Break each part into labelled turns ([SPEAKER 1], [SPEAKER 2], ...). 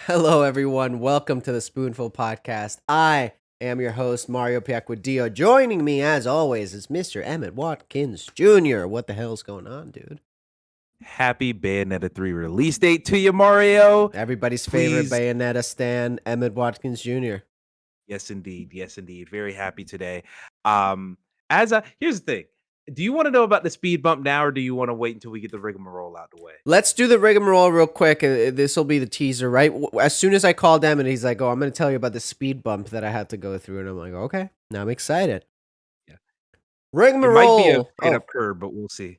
[SPEAKER 1] Hello, everyone. Welcome to the Spoonful podcast. I am your host, Mario Piacquadio. Joining me, as always, is Mr. Emmett Watkins Jr. What the hell's going on, dude?
[SPEAKER 2] Happy Bayonetta 3 release date to you, Mario.
[SPEAKER 1] Everybody's favorite
[SPEAKER 2] Please.
[SPEAKER 1] Bayonetta stan, Emmett Watkins Jr.
[SPEAKER 2] Yes, indeed. Yes, indeed. Very happy today. Here's the thing. Do you want to know about the speed bump now, or do you want to wait until we get the rigmarole out the way?
[SPEAKER 1] Let's do the rigmarole real quick. This will be the teaser, right? As soon as I called Emmett, he's like, "Oh, I'm going to tell you about the speed bump that I had to go through," and I'm like, "Okay, now I'm excited."
[SPEAKER 2] Yeah. It might be a
[SPEAKER 1] Rigmarole.
[SPEAKER 2] straight up curve, but we'll see.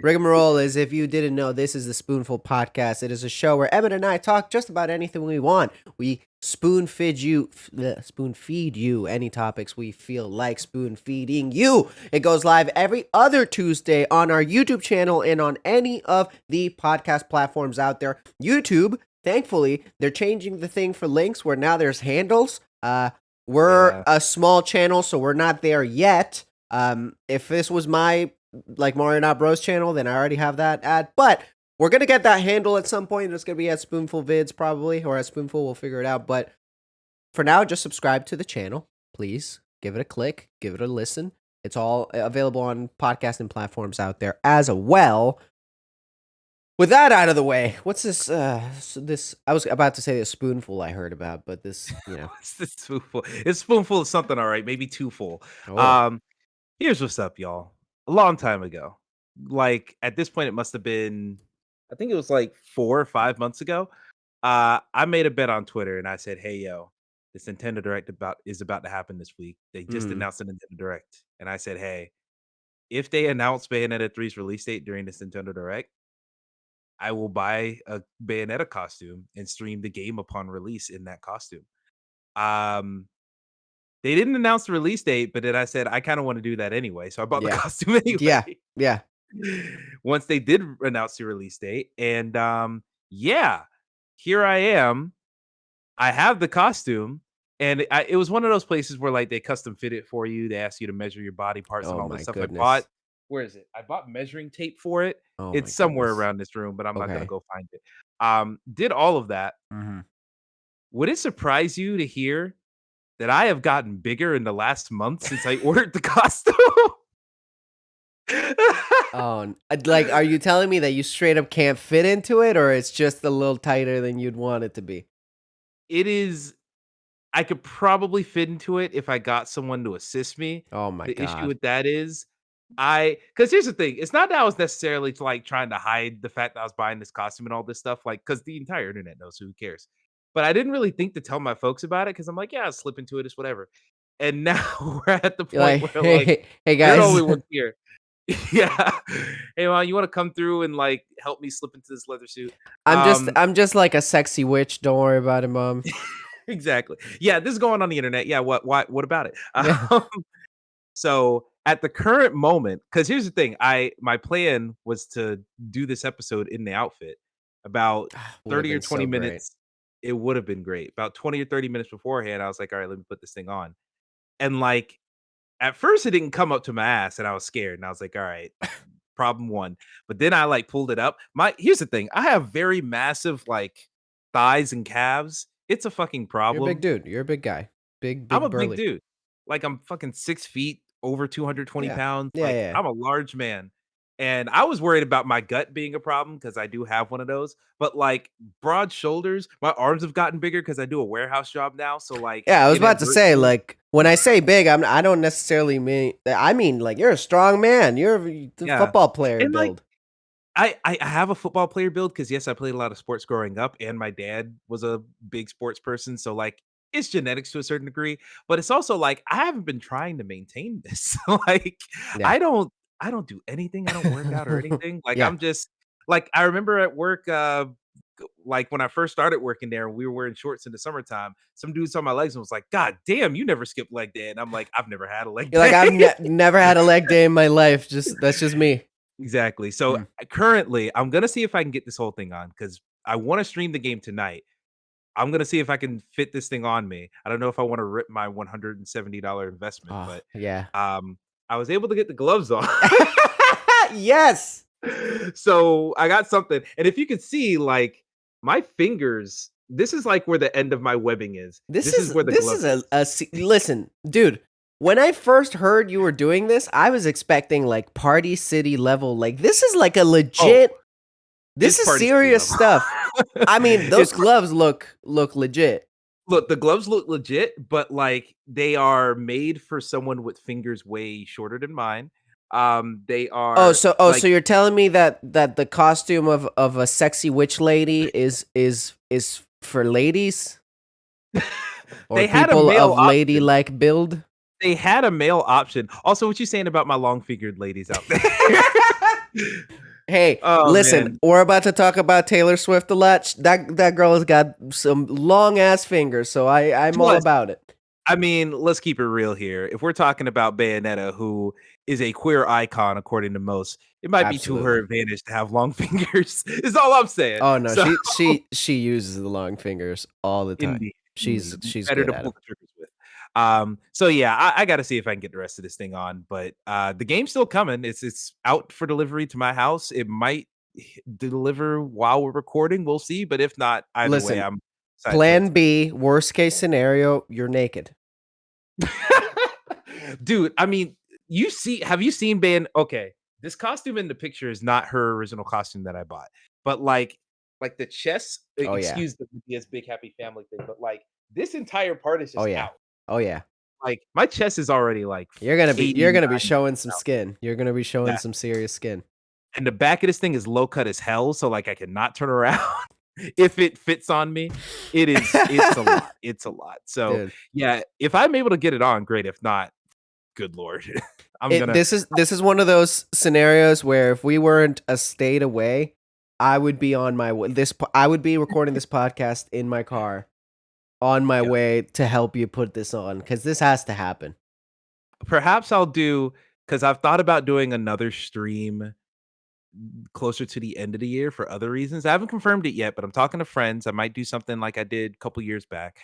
[SPEAKER 1] Rigmarole is, if you didn't know, this is the Spoonful podcast. It is a show where Emmett and I talk just about anything we want. We spoon feed you any topics we feel like spoon feeding you. It goes live every other Tuesday on our YouTube channel and on any of the podcast platforms out there. YouTube, thankfully, they're changing the thing for links where now there's handles. We're a small channel, so we're not there yet. If this was my Mario Not Bros channel, then I already have that ad. But we're gonna get that handle at some point. It's gonna be at Spoonful Vids probably, or at Spoonful. We'll figure it out. But for now, just subscribe to the channel, please. Give it a click, give it a listen. It's all available on podcasting platforms out there as well. With that out of the way, what's this? This I was about to say a spoonful I heard about, but this,
[SPEAKER 2] It's the spoonful. It's spoonful of something, all right. Maybe too full.
[SPEAKER 1] Oh,
[SPEAKER 2] Um, Here's what's up, y'all. A long time ago, like at this point, it must have been, I think it was like 4 or 5 months ago. I made a bet on Twitter and I said, "Hey, yo, this Nintendo Direct is about to happen this week. They just
[SPEAKER 1] mm,
[SPEAKER 2] announced the Nintendo Direct." And I said, "Hey, if they announce Bayonetta 3's release date during this Nintendo Direct, I will buy a Bayonetta costume and stream the game upon release in that costume." Um, they didn't announce the release date, but then I said I kind of want to do that anyway, so I bought the
[SPEAKER 1] yeah,
[SPEAKER 2] costume
[SPEAKER 1] yeah,
[SPEAKER 2] anyway.
[SPEAKER 1] yeah.
[SPEAKER 2] Once they did announce the release date, and yeah, here I am. I have the costume, and it was one of those places where, like, they custom fit it for you. They ask you to measure your body parts and
[SPEAKER 1] Oh
[SPEAKER 2] all this
[SPEAKER 1] my
[SPEAKER 2] stuff. I bought
[SPEAKER 1] goodness.
[SPEAKER 2] Where is it? I bought measuring tape for it.
[SPEAKER 1] Oh my
[SPEAKER 2] It's somewhere
[SPEAKER 1] goodness.
[SPEAKER 2] around this room, but I'm not gonna
[SPEAKER 1] Okay.
[SPEAKER 2] go find it. Did all of that.
[SPEAKER 1] Mhm.
[SPEAKER 2] Would it surprise you to hear that I have gotten bigger in the last month since I ordered the costume?
[SPEAKER 1] Oh, are you telling me that you straight up can't fit into it, or it's just a little tighter than you'd want it to be?
[SPEAKER 2] It is I could probably fit into it if I got someone to assist me.
[SPEAKER 1] Oh my
[SPEAKER 2] The issue
[SPEAKER 1] god.
[SPEAKER 2] with that is because here's the thing, it's not that I was necessarily like trying to hide the fact that I was buying this costume and all this stuff, like because the entire internet knows, so who cares? But I didn't really think to tell my folks about it because I'm like, yeah, I'll slip into it, it's whatever. And now we're at the
[SPEAKER 1] You're
[SPEAKER 2] point
[SPEAKER 1] like,
[SPEAKER 2] where like
[SPEAKER 1] hey
[SPEAKER 2] they're the
[SPEAKER 1] guys.
[SPEAKER 2] only ones here. Yeah. Hey man, you want to come through and like help me slip into this leather suit?
[SPEAKER 1] I'm just
[SPEAKER 2] Um
[SPEAKER 1] I'm just like a sexy witch. Don't worry about it, mom.
[SPEAKER 2] exactly. Yeah, this is going on the internet. Yeah, what about it?
[SPEAKER 1] Yeah.
[SPEAKER 2] So at the current moment, because here's the thing, my plan was to do this episode in the outfit about
[SPEAKER 1] Would have
[SPEAKER 2] 30 or
[SPEAKER 1] been
[SPEAKER 2] 20
[SPEAKER 1] so great.
[SPEAKER 2] minutes. It would have been great. About 20 or 30 minutes beforehand, I was like, all right, let me put this thing on. And like at first it didn't come up to my ass and I was scared. And I was like, all right, problem one. But then I like pulled it up. Here's the thing. I have very massive like thighs and calves. It's a fucking
[SPEAKER 1] You're a big
[SPEAKER 2] problem.
[SPEAKER 1] dude. You're a big guy. Big,
[SPEAKER 2] I'm a
[SPEAKER 1] big
[SPEAKER 2] big
[SPEAKER 1] burly.
[SPEAKER 2] dude. Like, I'm fucking 6 feet, over 220
[SPEAKER 1] Yeah.
[SPEAKER 2] pounds.
[SPEAKER 1] Yeah,
[SPEAKER 2] Like,
[SPEAKER 1] yeah.
[SPEAKER 2] I'm a large man. And I was worried about my gut being a problem because I do have one of those. But like broad shoulders, my arms have gotten bigger because I do a warehouse job now. So like
[SPEAKER 1] Yeah, I was about to say,
[SPEAKER 2] inadvertently,
[SPEAKER 1] like, when I say big, I don't necessarily mean. I mean, like, you're a strong man. You're the
[SPEAKER 2] yeah.
[SPEAKER 1] football player
[SPEAKER 2] And like
[SPEAKER 1] build.
[SPEAKER 2] I have a football player build because yes, I played a lot of sports growing up, and my dad was a big sports person. So like it's genetics to a certain degree, but it's also like I haven't been trying to maintain this. Like
[SPEAKER 1] Yeah.
[SPEAKER 2] I don't I don't do anything. I don't work out or anything. Like
[SPEAKER 1] Yeah.
[SPEAKER 2] I'm just like I remember at work, like when I first started working there, and we were wearing shorts in the summertime. Some dude saw my legs and was like, "God damn, you never skip leg day." And I'm like, "I've never had a leg
[SPEAKER 1] You're like, I've
[SPEAKER 2] day."
[SPEAKER 1] never had a leg day in my life. That's just me.
[SPEAKER 2] Exactly. So
[SPEAKER 1] Mm.
[SPEAKER 2] currently, I'm gonna see if I can get this whole thing on because I want to stream the game tonight. I'm gonna see if I can fit this thing on me. I don't know if I want to rip my $170 investment,
[SPEAKER 1] Oh,
[SPEAKER 2] but
[SPEAKER 1] yeah.
[SPEAKER 2] um, I was able to get the gloves on.
[SPEAKER 1] Yes.
[SPEAKER 2] So I got something. And if you could see, like My fingers. This is like where the end of my webbing is.
[SPEAKER 1] This
[SPEAKER 2] This is
[SPEAKER 1] is
[SPEAKER 2] where the
[SPEAKER 1] this
[SPEAKER 2] glove
[SPEAKER 1] is
[SPEAKER 2] is.
[SPEAKER 1] listen, dude. When I first heard you were doing this, I was expecting like Party City level. Like this is like a
[SPEAKER 2] Oh,
[SPEAKER 1] legit. This
[SPEAKER 2] it's
[SPEAKER 1] is
[SPEAKER 2] Party City
[SPEAKER 1] serious
[SPEAKER 2] level.
[SPEAKER 1] stuff. I mean, those
[SPEAKER 2] It's
[SPEAKER 1] gloves look legit.
[SPEAKER 2] Look, the gloves look legit, but, like, they are made for someone with fingers way shorter than mine. They are,
[SPEAKER 1] So
[SPEAKER 2] like
[SPEAKER 1] you're telling me that the costume of a sexy witch lady is for ladies or
[SPEAKER 2] they had a
[SPEAKER 1] people
[SPEAKER 2] male
[SPEAKER 1] of
[SPEAKER 2] option.
[SPEAKER 1] ladylike build?
[SPEAKER 2] They had a male option. Also, what you saying about my long-fingered ladies out there?
[SPEAKER 1] Hey,
[SPEAKER 2] Oh,
[SPEAKER 1] listen,
[SPEAKER 2] man.
[SPEAKER 1] we're about to talk about Taylor Swift a lot. That girl has got some long ass fingers, so I'm all
[SPEAKER 2] Plus,
[SPEAKER 1] about it.
[SPEAKER 2] I mean, let's keep it real here. If we're talking about Bayonetta, who is a queer icon according to most, it might be to her
[SPEAKER 1] Absolutely.
[SPEAKER 2] advantage to have long fingers, is all I'm saying.
[SPEAKER 1] Oh no,
[SPEAKER 2] So
[SPEAKER 1] she uses the long fingers all the time.
[SPEAKER 2] indeed,
[SPEAKER 1] She's
[SPEAKER 2] indeed.
[SPEAKER 1] she's
[SPEAKER 2] Better
[SPEAKER 1] good
[SPEAKER 2] to
[SPEAKER 1] at
[SPEAKER 2] pull
[SPEAKER 1] them.
[SPEAKER 2] the triggers with. So yeah, I gotta see if I can get the rest of this thing on. But the game's still coming. It's out for delivery to my house. It might deliver while we're recording. We'll see. But if not, either way,
[SPEAKER 1] Listen,
[SPEAKER 2] I'm excited for
[SPEAKER 1] plan B, worst case scenario, you're naked.
[SPEAKER 2] it. Dude, I mean, have you seen okay, this costume in the picture is not her original costume that I bought. But like the chest,
[SPEAKER 1] Oh yeah.
[SPEAKER 2] excuse the BTS big happy family thing, but like this entire part is
[SPEAKER 1] Oh
[SPEAKER 2] just
[SPEAKER 1] yeah.
[SPEAKER 2] out.
[SPEAKER 1] Oh yeah.
[SPEAKER 2] Like my chest is already like
[SPEAKER 1] You're
[SPEAKER 2] 89
[SPEAKER 1] gonna be showing some
[SPEAKER 2] out.
[SPEAKER 1] skin. You're gonna be showing
[SPEAKER 2] Yeah.
[SPEAKER 1] some serious skin.
[SPEAKER 2] And the back of this thing is low cut as hell, so like I cannot turn around if it fits on me. It's a lot. It's a lot. So
[SPEAKER 1] Dude.
[SPEAKER 2] yeah, if I'm able to get it on, great. If not, good lord. I'm gonna
[SPEAKER 1] This is one of those scenarios where if we weren't a state away, I would be on my way. I would be recording this podcast in my car on my
[SPEAKER 2] yeah.
[SPEAKER 1] way to help you put this on because this has to happen.
[SPEAKER 2] Perhaps I'll do because I've thought about doing another stream closer to the end of the year for other reasons. I haven't confirmed it yet, but I'm talking to friends. I might do something like I did a couple years back.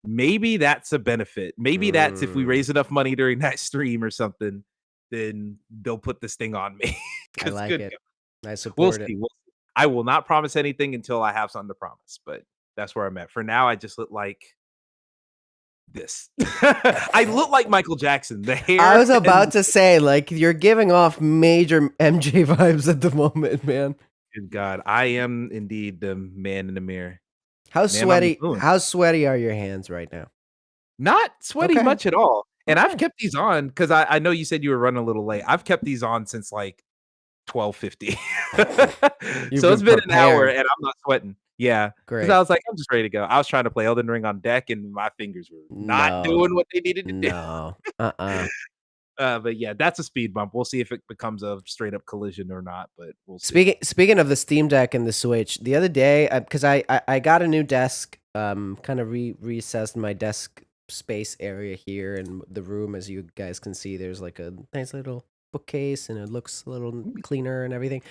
[SPEAKER 2] Maybe that's a benefit. Maybe that's if we
[SPEAKER 1] Mm,
[SPEAKER 2] raise enough money during that stream or something, then they'll put this thing on me.
[SPEAKER 1] I
[SPEAKER 2] Because
[SPEAKER 1] like
[SPEAKER 2] good
[SPEAKER 1] it.
[SPEAKER 2] God,
[SPEAKER 1] I
[SPEAKER 2] we'll
[SPEAKER 1] support it.
[SPEAKER 2] see. I will not promise anything until I have something to promise, but that's where I'm at. For now, I just look like this. I look like Michael Jackson. The
[SPEAKER 1] I
[SPEAKER 2] hair
[SPEAKER 1] was
[SPEAKER 2] and
[SPEAKER 1] about to say, like, you're giving off major MJ vibes at the moment, man.
[SPEAKER 2] good God, I am indeed the man in the mirror.
[SPEAKER 1] How
[SPEAKER 2] Man on the
[SPEAKER 1] sweaty?
[SPEAKER 2] moon.
[SPEAKER 1] How sweaty are your hands right now?
[SPEAKER 2] Not sweaty
[SPEAKER 1] Okay.
[SPEAKER 2] much at all. And I've
[SPEAKER 1] Okay.
[SPEAKER 2] kept these on because I know you said you were running a little late. I've kept these on since like 12:50.
[SPEAKER 1] You've
[SPEAKER 2] So
[SPEAKER 1] been
[SPEAKER 2] it's been an hour
[SPEAKER 1] prepared.
[SPEAKER 2] and I'm not sweating. Yeah, because I
[SPEAKER 1] Great.
[SPEAKER 2] was like, I'm just ready to go. I was trying to play Elden Ring on deck and my fingers were not
[SPEAKER 1] No.
[SPEAKER 2] doing what they needed to do.
[SPEAKER 1] No. Uh-uh.
[SPEAKER 2] But yeah, that's a speed bump. We'll see if it becomes a straight up collision or not, but we'll see.
[SPEAKER 1] Speaking of the Steam Deck and the Switch, the other day, because I got a new desk, kind of reassessed my desk space area here in the room. As you guys can see, there's like a nice little bookcase, and it looks a little
[SPEAKER 2] Ooh,
[SPEAKER 1] cleaner and everything.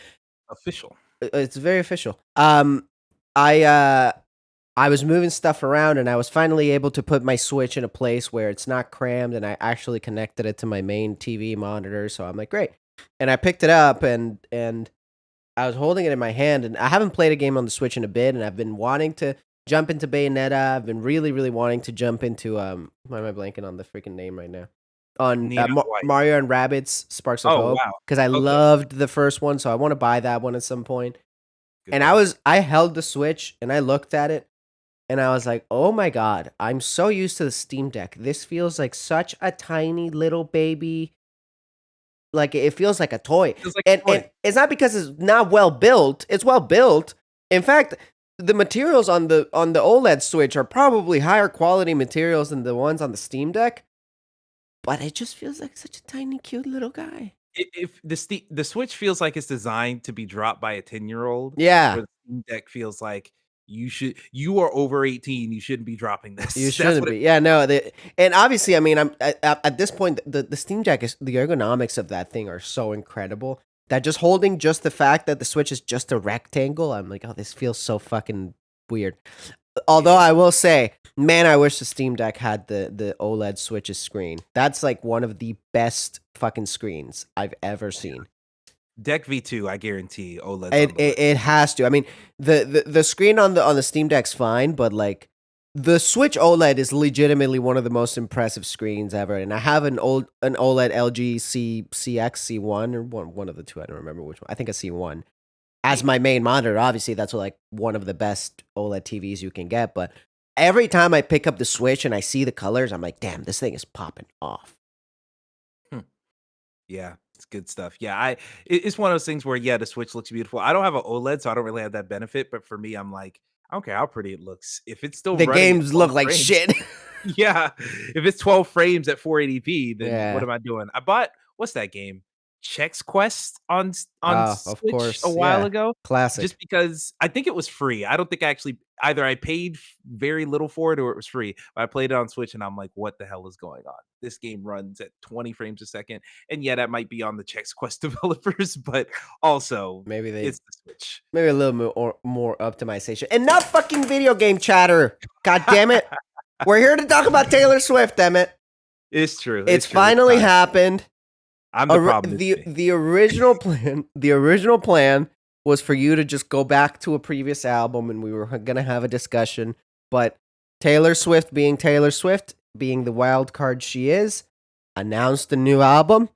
[SPEAKER 2] official.
[SPEAKER 1] It's very official. I I was moving stuff around, and I was finally able to put my Switch in a place where it's not crammed, and I actually connected it to my main TV monitor. So I'm like, great. And I picked it up, and I was holding it in my hand, and I haven't played a game on the Switch in a bit, and I've been wanting to jump into Bayonetta. I've been really, really wanting to jump into why am I blanking on the freaking name right now? On
[SPEAKER 2] Neon white.
[SPEAKER 1] Mario and Rabbids Sparks of
[SPEAKER 2] Oh
[SPEAKER 1] Hope,
[SPEAKER 2] wow.
[SPEAKER 1] because I
[SPEAKER 2] Okay.
[SPEAKER 1] loved the first one, so I want to buy that one at some point.
[SPEAKER 2] Good
[SPEAKER 1] And
[SPEAKER 2] one.
[SPEAKER 1] I held the Switch and I looked at it, and I was like, oh my god, I'm so used to the Steam Deck. This feels like such a tiny little baby, like, it feels like a toy.
[SPEAKER 2] Feels like
[SPEAKER 1] And
[SPEAKER 2] a toy.
[SPEAKER 1] it's not because it's not well built, it's well built. In fact, the materials on the OLED Switch are probably higher quality materials than the ones on the Steam Deck, but it just feels like such a tiny, cute little guy.
[SPEAKER 2] If the Switch feels like it's designed to be dropped by a 10-year-old,
[SPEAKER 1] Yeah,
[SPEAKER 2] where the Steam Deck feels like you are over 18, you shouldn't be dropping
[SPEAKER 1] you
[SPEAKER 2] this. That's
[SPEAKER 1] shouldn't
[SPEAKER 2] what it
[SPEAKER 1] be. Yeah, no, and obviously, I mean, at this point, the Steam Deck is the ergonomics of that thing are so incredible that just holding just the fact that the Switch is just a rectangle, I'm like, oh, this feels so fucking weird. Although
[SPEAKER 2] yeah.
[SPEAKER 1] I will say, man, I wish the Steam Deck had the OLED Switch's screen. That's like one of the best fucking screens I've ever seen.
[SPEAKER 2] Deck V2, I guarantee OLED's
[SPEAKER 1] It,
[SPEAKER 2] on the
[SPEAKER 1] it
[SPEAKER 2] list.
[SPEAKER 1] it has to. I mean, the screen on the Steam Deck's fine, but like the Switch OLED is legitimately one of the most impressive screens ever. And I have an OLED LG CX C1 or one of the two. I don't remember which one. I think a C1 as my
[SPEAKER 2] Maybe.
[SPEAKER 1] main monitor. Obviously, that's like one of the best OLED TVs you can get. But every time I pick up the Switch and I see the colors, I'm like, damn, this thing is popping off.
[SPEAKER 2] Hmm. Yeah, it's good stuff. Yeah, it's one of those things where yeah, the Switch looks beautiful. I don't have an OLED, so I don't really have that benefit. But for me, I'm like, I don't care how pretty it looks. If it's still
[SPEAKER 1] The
[SPEAKER 2] running at
[SPEAKER 1] games
[SPEAKER 2] 12
[SPEAKER 1] look like
[SPEAKER 2] frames,
[SPEAKER 1] shit.
[SPEAKER 2] yeah, if it's 12 frames at 480p, then what
[SPEAKER 1] Yeah.
[SPEAKER 2] am I doing? I bought what's that game? Chex Quest on
[SPEAKER 1] Oh, of
[SPEAKER 2] Switch a
[SPEAKER 1] course.
[SPEAKER 2] while
[SPEAKER 1] Yeah.
[SPEAKER 2] ago, just
[SPEAKER 1] Classic.
[SPEAKER 2] because I think it was free. I don't think I actually either I paid very little for it or it was free. But I played it on Switch and I'm like, what the hell is going on? This game runs at 20 frames a second, and yeah, that might be on the Chex Quest developers, but also
[SPEAKER 1] Maybe they
[SPEAKER 2] it's the Switch.
[SPEAKER 1] maybe a little more optimization. Enough fucking video game chatter. God damn it. We're here to talk about Taylor Swift, Emmett.
[SPEAKER 2] It's true.
[SPEAKER 1] It's
[SPEAKER 2] It's true. It's
[SPEAKER 1] finally
[SPEAKER 2] time.
[SPEAKER 1] happened.
[SPEAKER 2] I'm the problem. It's me.
[SPEAKER 1] The original plan was for you to just go back to a previous album and we were gonna have a discussion. But Taylor Swift, being the wild card she is, announced a new album,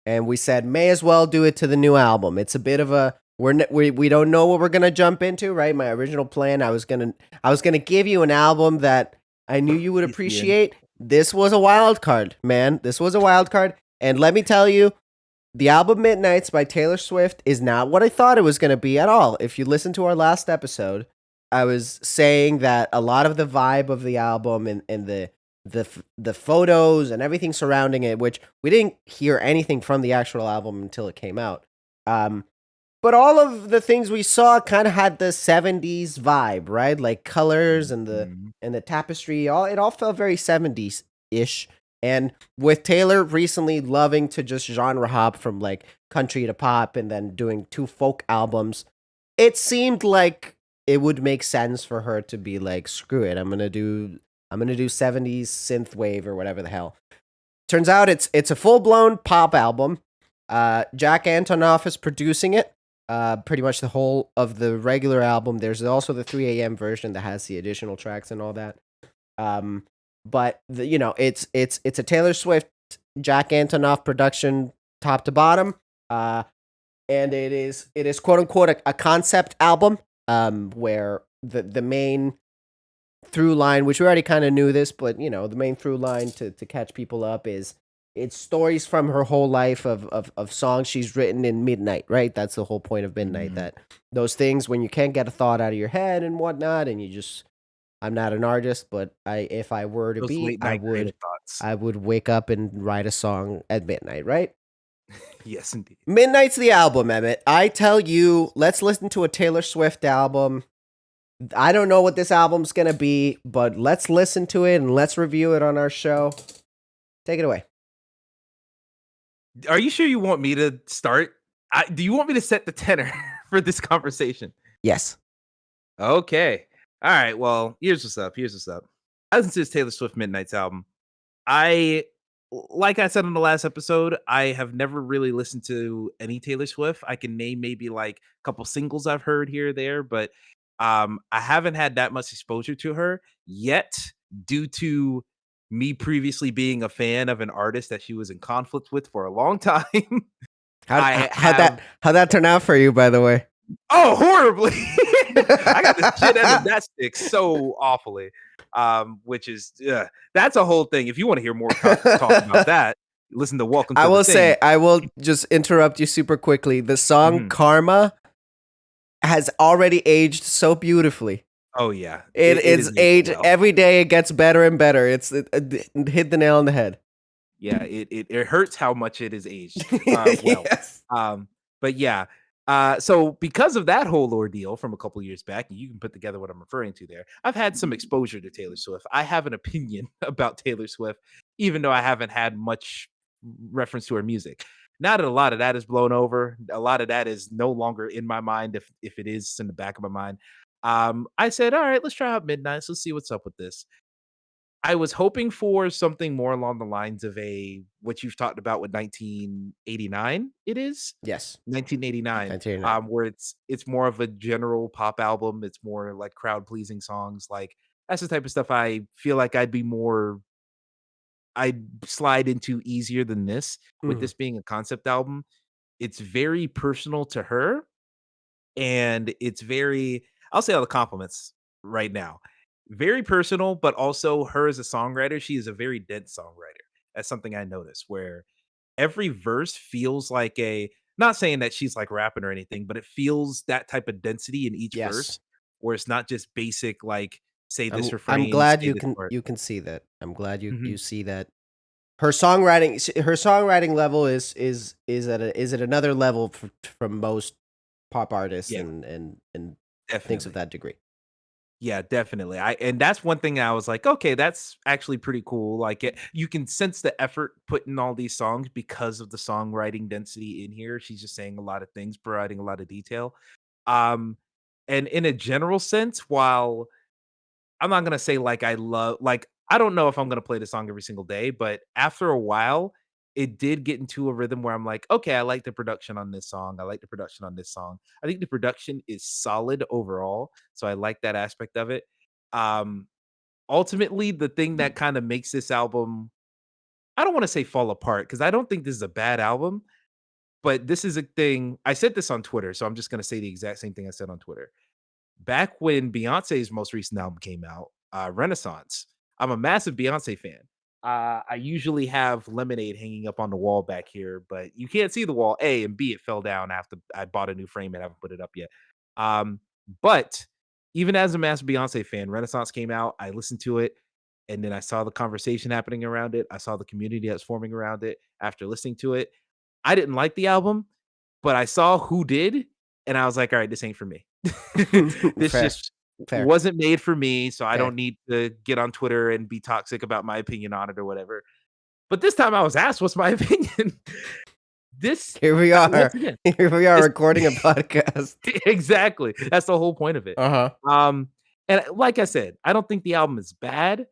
[SPEAKER 1] and we said may as well do it to the new album. It's a bit of a we don't know what we're gonna jump into, right? My original plan, I was gonna give you an album that I knew you would
[SPEAKER 2] Ease me in.
[SPEAKER 1] appreciate. This was a wild card, man. This was a wild card, and let me tell you, the album Midnights by Taylor Swift is not what I thought it was gonna be at all. If you listen to our last episode, I was saying that a lot of the vibe of the album and the photos and everything surrounding it, which we didn't hear anything from the actual album until it came out. Um, but all of the things we saw kind of had the 70s vibe, right? Like colors
[SPEAKER 2] Mhm.
[SPEAKER 1] and the tapestry, all it all felt very 70s ish. And with Taylor recently loving to just genre hop from like country to pop and then doing two folk albums, it seemed like it would make sense for her to be like, screw it, I'm gonna do 70s synth wave or whatever the hell. Turns out it's a full blown pop album. Jack Antonoff is producing it. Pretty much the whole of the regular album. There's also the 3 a.m. version that has the additional tracks and all that. Um, but it's a Taylor Swift, Jack Antonoff production, top to bottom. Uh, and it is quote unquote a concept album. Where the main through line, which we already kind of knew this, but the main through line to catch people up is it's stories from her whole life of songs she's written in midnight, right? That's the whole point of midnight.
[SPEAKER 2] Mhm.
[SPEAKER 1] That those things when you can't get a thought out of your head and whatnot, and I'm not an artist, but if I were to
[SPEAKER 2] Those
[SPEAKER 1] be,
[SPEAKER 2] late night creative thoughts.
[SPEAKER 1] I would wake up and write a song at midnight, right?
[SPEAKER 2] Yes, indeed.
[SPEAKER 1] Midnight's the album, Emmett. I tell you, let's listen to a Taylor Swift album. I don't know what this album's gonna be, but let's listen to it and let's review it on our show. Take it away.
[SPEAKER 2] Are you sure you want me to start? Do you want me to set the tenor for this conversation?
[SPEAKER 1] Yes.
[SPEAKER 2] Okay. All right. Well, here's what's up. Here's what's up. I listened to this Taylor Swift Midnight's album. I, like I said in the last episode, I have never really listened to any Taylor Swift. I can name maybe like a couple singles I've heard here or there, but I haven't had that much exposure to her yet, due to me previously being a fan of an artist that she was in conflict with for a long time. I have
[SPEAKER 1] How'd that turn out for you, by the way?
[SPEAKER 2] Oh, horribly. I got the shit end of that stick so awfully. Which is that's a whole thing. If you want to hear more talk about that, listen to Welcome
[SPEAKER 1] I
[SPEAKER 2] to the
[SPEAKER 1] will
[SPEAKER 2] Thing.
[SPEAKER 1] say, I will just interrupt you super quickly. The song
[SPEAKER 2] Mhm.
[SPEAKER 1] Karma has already aged so beautifully.
[SPEAKER 2] Oh yeah.
[SPEAKER 1] It
[SPEAKER 2] It
[SPEAKER 1] is
[SPEAKER 2] is aged
[SPEAKER 1] aged
[SPEAKER 2] well.
[SPEAKER 1] every day. It gets better and better. It hit the nail on the head.
[SPEAKER 2] Yeah, it hurts how much it is aged. Well.
[SPEAKER 1] Yes.
[SPEAKER 2] Um, but yeah. So because of that whole ordeal from a couple years back, you can put together what I'm referring to there. I've had some exposure to Taylor Swift. I have an opinion about Taylor Swift, even though I haven't had much reference to her music. Now that a lot of that is blown over, a lot of that is no longer in my mind. If it is in the back of my mind, I said, all right, let's try out Midnights. Let's see what's up with this. I was hoping for something more along the lines of what you've talked about with 1989, it is?
[SPEAKER 1] Yes.
[SPEAKER 2] 1989,
[SPEAKER 1] 1989.
[SPEAKER 2] where it's more of a general pop album, it's more like crowd-pleasing songs, like, that's the type of stuff I feel like I'd slide into easier than this, with
[SPEAKER 1] Mhm.
[SPEAKER 2] this being a concept album. It's very personal to her, and it's very I'll say all the compliments right now. Very personal, but also her as a songwriter, she is a very dense songwriter. That's something I noticed where every verse feels like not saying that she's like rapping or anything, but it feels that type of density in each
[SPEAKER 1] Yes.
[SPEAKER 2] verse where it's not just basic like say this
[SPEAKER 1] I'm
[SPEAKER 2] refrain,
[SPEAKER 1] glad
[SPEAKER 2] say
[SPEAKER 1] you
[SPEAKER 2] this part.
[SPEAKER 1] can see that. I'm glad you
[SPEAKER 2] Mhm.
[SPEAKER 1] see that her songwriting level is at another level from most pop artists
[SPEAKER 2] Yeah,
[SPEAKER 1] and things of
[SPEAKER 2] definitely.
[SPEAKER 1] that degree.
[SPEAKER 2] Yeah, definitely. And that's one thing I was like, okay, that's actually pretty cool. Like you can sense the effort put in all these songs because of the songwriting density in here. She's just saying a lot of things, providing a lot of detail. Um, and in a general sense, while I'm not gonna say like I love like I don't know if I'm gonna play the song every single day, but after a while, it did get into a rhythm where I'm like, okay, I like the production on this song. I like the production on this song. I think the production is solid overall, so I like that aspect of it. Um, Ultimately, the thing that kind of makes this album, I don't want to say fall apart because I don't think this is a bad album, but this is a thing. I said this on Twitter, so I'm just gonna say the exact same thing I said on Twitter back when Beyonce's most recent album came out, Renaissance. I'm a massive Beyonce fan. I usually have Lemonade hanging up on the wall back here, but you can't see the wall. A and B, it fell down after I bought a new frame and haven't put it up yet. But even as a massive Beyonce fan, Renaissance came out. I listened to it, and then I saw the conversation happening around it. I saw the community that's forming around it. After listening to it, I didn't like the album, but I saw who did, and I was like, "All right, this ain't for me." This
[SPEAKER 1] Fair,
[SPEAKER 2] just
[SPEAKER 1] fair,
[SPEAKER 2] wasn't made for me, so I
[SPEAKER 1] fair.
[SPEAKER 2] don't need to get on Twitter and be toxic about my opinion on it or whatever. But this time I was asked what's my opinion. This
[SPEAKER 1] Here we
[SPEAKER 2] once
[SPEAKER 1] are.
[SPEAKER 2] again,
[SPEAKER 1] Here we are
[SPEAKER 2] it's
[SPEAKER 1] recording a podcast.
[SPEAKER 2] exactly. That's the whole point of it.
[SPEAKER 1] Uh-huh.
[SPEAKER 2] Um, and like I said, I don't think the album is bad,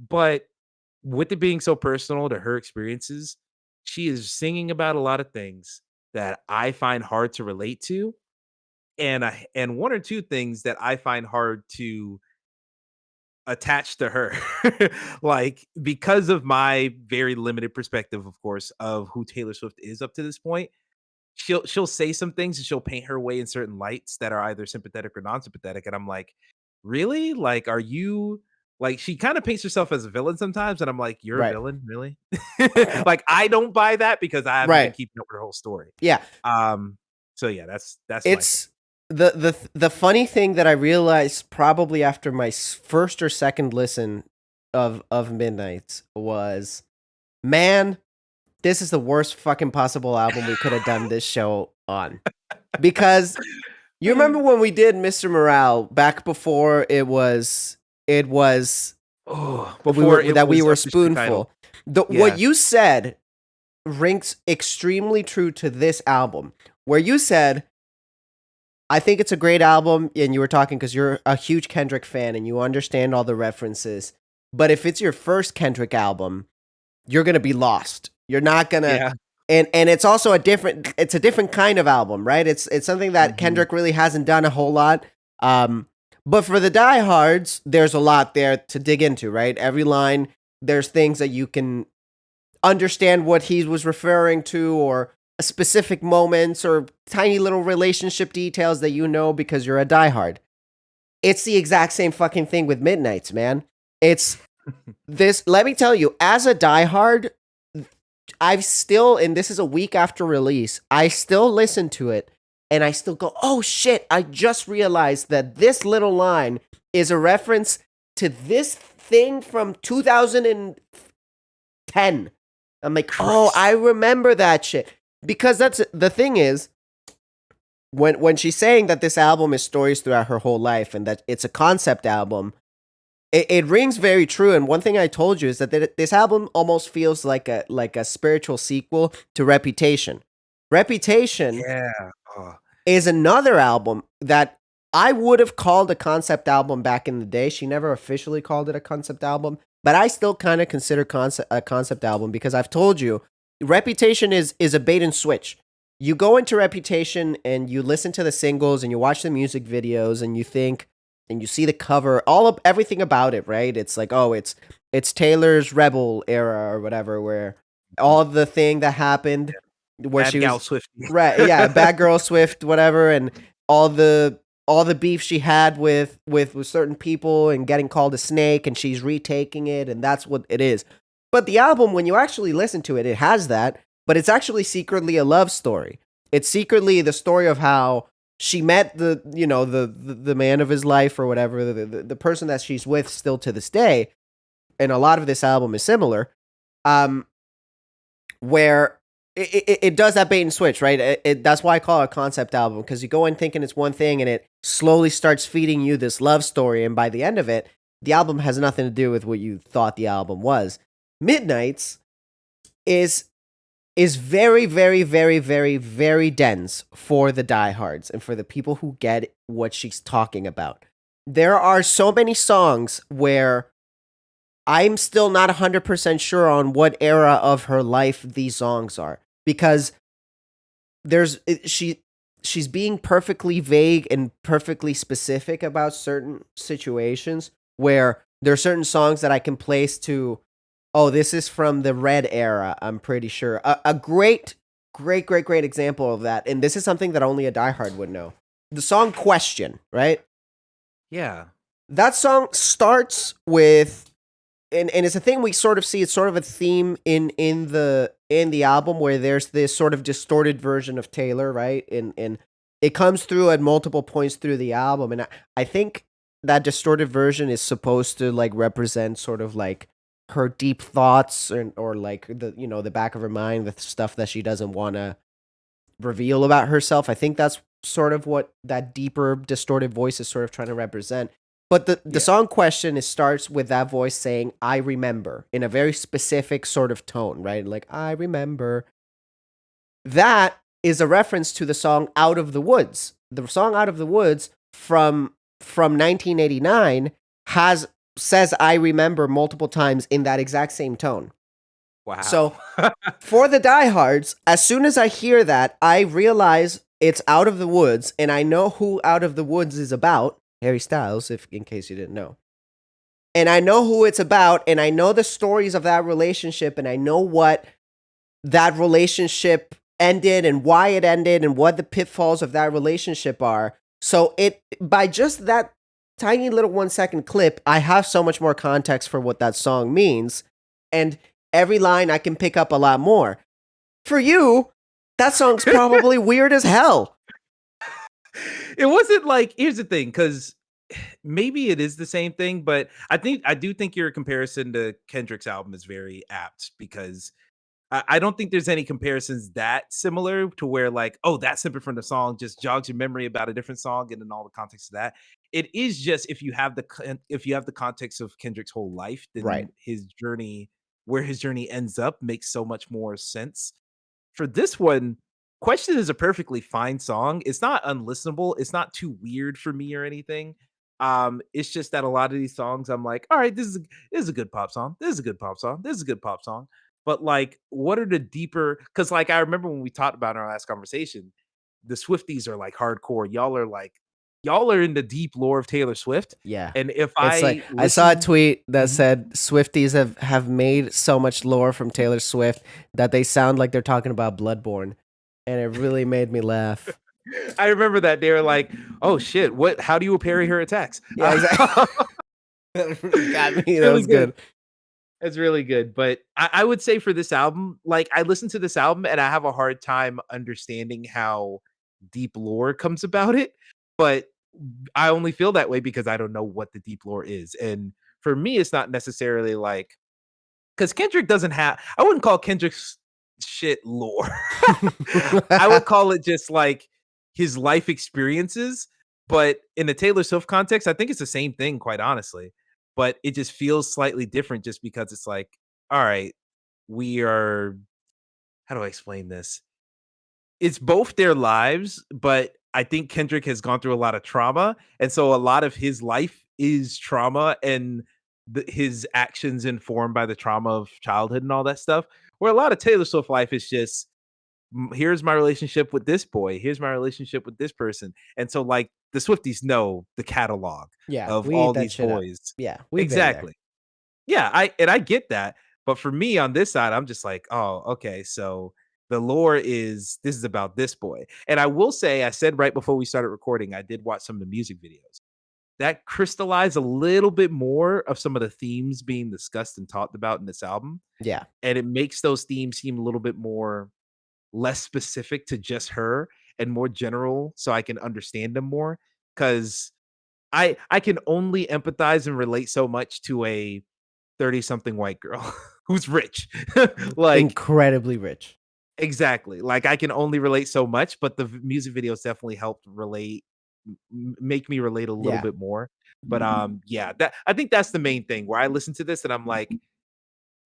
[SPEAKER 2] but with it being so personal to her experiences, she is singing about a lot of things that I find hard to relate to, and one or two things that I find hard to attach to her. Like because of my very limited perspective, of course, of who Taylor Swift is up to this point, she'll say some things and she'll paint her way in certain lights that are either sympathetic or non-sympathetic. And I'm like, really? Like, are you like she kind of paints herself as a villain sometimes, and I'm like, you're a
[SPEAKER 1] Right.
[SPEAKER 2] villain, really? Like, I don't buy that because I haven't been
[SPEAKER 1] Right.
[SPEAKER 2] keeping up with her whole story.
[SPEAKER 1] Yeah.
[SPEAKER 2] Um, so yeah, that's my thing.
[SPEAKER 1] It's the funny thing that I realized probably after my first or second listen of Midnight's was, man, this is the worst fucking possible album we could have done this show on. Because you remember when we did Mr. Morale back before it was
[SPEAKER 2] Oh,
[SPEAKER 1] we
[SPEAKER 2] before
[SPEAKER 1] were
[SPEAKER 2] it
[SPEAKER 1] that we
[SPEAKER 2] was
[SPEAKER 1] were
[SPEAKER 2] officially titled.
[SPEAKER 1] Spoonful. What
[SPEAKER 2] Yeah.
[SPEAKER 1] you said rings extremely true to this album, where you said, I think it's a great album, and you were talking because you're a huge Kendrick fan and you understand all the references. But if it's your first Kendrick album, you're gonna be lost. You're not gonna,
[SPEAKER 2] Yeah.
[SPEAKER 1] and it's a different kind of album, right? It's something that
[SPEAKER 2] Mhm.
[SPEAKER 1] Kendrick really hasn't done a whole lot. Um, but for the diehards, there's a lot there to dig into, right? Every line, there's things that you can understand what he was referring to, or specific moments or tiny little relationship details that you know because you're a diehard. It's the exact same fucking thing with Midnight's, man. It's this, let me tell you, as a diehard, I've still, and this is a week after release, I still listen to it and I still go, oh shit, I just realized that this little line is a reference to this thing from 2010. I'm like, oh,
[SPEAKER 2] Christ.
[SPEAKER 1] I remember that shit. Because that's the thing is, when she's saying that this album is stories throughout her whole life and that it's a concept album, it rings very true. And one thing I told you is that this album almost feels like a spiritual sequel to Reputation. Reputation
[SPEAKER 2] Yeah. Oh,
[SPEAKER 1] is another album that I would have called a concept album back in the day. She never officially called it a concept album, but I still kind of consider a concept album because I've told you, Reputation is a bait and switch. You go into Reputation and you listen to the singles and you watch the music videos and you think and you see the cover, all of everything about it, right? It's like, oh, it's Taylor's Rebel era or whatever, where
[SPEAKER 2] Mhm.
[SPEAKER 1] all the thing that happened where
[SPEAKER 2] Bad
[SPEAKER 1] she
[SPEAKER 2] gal
[SPEAKER 1] was
[SPEAKER 2] Swiftie.
[SPEAKER 1] right, yeah, bad girl Swift, whatever, and all the all the beef she had with certain people and getting called a snake and she's retaking it and that's what it is. But the album, when you actually listen to it, it has that, but it's actually secretly a love story. It's secretly the story of how she met the man of his life or whatever, the person that she's with still to this day, and a lot of this album is similar. Um, where it does that bait and switch, right? That's why I call it a concept album because you go in thinking it's one thing and it slowly starts feeding you this love story, and by the end of it, the album has nothing to do with what you thought the album was. Midnight's is is very, very, very, very, very dense for the diehards and for the people who get what she's talking about. There are so many songs where I'm still not 100% sure on what era of her life these songs are because she's being perfectly vague and perfectly specific about certain situations where there are certain songs that I can place to, oh, this is from the Red era, I'm pretty sure. A great example of that, and this is something that only a diehard would know. The song Question, right?
[SPEAKER 2] Yeah.
[SPEAKER 1] That song starts with and it's a thing we sort of see. It's sort of a theme in the album where there's this sort of distorted version of Taylor, right? And it comes through at multiple points through the album, and I think that distorted version is supposed to like represent sort of like her deep thoughts or like the back of her mind, the stuff that she doesn't want to reveal about herself. I think that's sort of what that deeper distorted voice is sort of trying to represent. But the
[SPEAKER 2] Yeah.
[SPEAKER 1] song Question it starts with that voice saying "I remember" in a very specific sort of tone, right? Like "I remember." That is a reference to the song "Out of the Woods." The song "Out of the Woods" from 1989 has says "I remember" multiple times in that exact same tone.
[SPEAKER 2] Wow.
[SPEAKER 1] So for the diehards, as soon as I hear that, I realize it's Out of the Woods, and I know who Out of the Woods is about. Harry Styles, if in case you didn't know. And I know who it's about, and I know the stories of that relationship, and I know what that relationship ended and why it ended and what the pitfalls of that relationship are. So it by just that tiny little 1 second clip, I have so much more context for what that song means. And every line I can pick up a lot more. For you, that song's probably weird as hell.
[SPEAKER 2] It wasn't like here's the thing, because maybe it is the same thing, but I do think your comparison to Kendrick's album is very apt because I don't think there's any comparisons that similar to where like, oh, that snippet from the song just jogs your memory about a different song and then all the context of that. It is just if you have the context of Kendrick's whole life,
[SPEAKER 1] Right.
[SPEAKER 2] then his journey, where his journey ends up, makes so much more sense. For this one, Question is a perfectly fine song. It's not unlistenable. It's not too weird for me or anything. It's just that a lot of these songs, I'm like, all right, this is a good pop song. This is a good pop song. This is a good pop song. But like, what are the deeper? Because like I remember when we talked about in our last conversation, the Swifties are like hardcore. Y'all are in the deep lore of Taylor Swift.
[SPEAKER 1] Yeah.
[SPEAKER 2] And if
[SPEAKER 1] It's like
[SPEAKER 2] I
[SPEAKER 1] I saw a
[SPEAKER 2] listen,
[SPEAKER 1] tweet that
[SPEAKER 2] Mhm.
[SPEAKER 1] said Swifties have made so much lore from Taylor Swift that they sound like they're talking about Bloodborne. And it really made me laugh.
[SPEAKER 2] I remember that they were like, "Oh shit, what? How do you parry her attacks?"
[SPEAKER 1] Yeah, exactly. That really got me. That
[SPEAKER 2] Really
[SPEAKER 1] was
[SPEAKER 2] good.
[SPEAKER 1] good.
[SPEAKER 2] It's really good. But I would say for this album, like I listened to this album and I have a hard time understanding how deep lore comes about it. But I only feel that way because I don't know what the deep lore is. And for me, it's not necessarily like because Kendrick doesn't have. I wouldn't call Kendrick's shit lore. I would call it just like his life experiences. But in the Taylor Swift context, I think it's the same thing, quite honestly. But it just feels slightly different just because it's like, all right, we are. How do I explain this? It's both their lives, but I think Kendrick has gone through a lot of trauma, and so a lot of his life is trauma, and his actions informed by the trauma of childhood and all that stuff. Where a lot of Taylor Swift life is just, here's my relationship with this boy, here's my relationship with this person, and so like the Swifties know the catalog
[SPEAKER 1] Yeah,
[SPEAKER 2] of
[SPEAKER 1] we eat
[SPEAKER 2] all
[SPEAKER 1] that
[SPEAKER 2] these
[SPEAKER 1] shit up.
[SPEAKER 2] boys.
[SPEAKER 1] Yeah, we've been there.
[SPEAKER 2] Exactly. Yeah, I get that. But for me on this side, I'm just like, oh, okay. So the lore is, this is about this boy. And I will say, I said right before we started recording, I did watch some of the music videos that crystallized a little bit more of some of the themes being discussed and talked about in this album.
[SPEAKER 1] Yeah,
[SPEAKER 2] And it makes those themes seem a little bit more less specific to just her and more general so I can understand them more. Cause I can only empathize and relate so much to a 30 something white girl who's rich. Like,
[SPEAKER 1] incredibly rich.
[SPEAKER 2] exactly. Like, I can only relate so much, but the music videos definitely helped relate, make me relate a little
[SPEAKER 1] Yeah,
[SPEAKER 2] bit more. But yeah, that, I think that's the main thing where I listen to this and I'm like,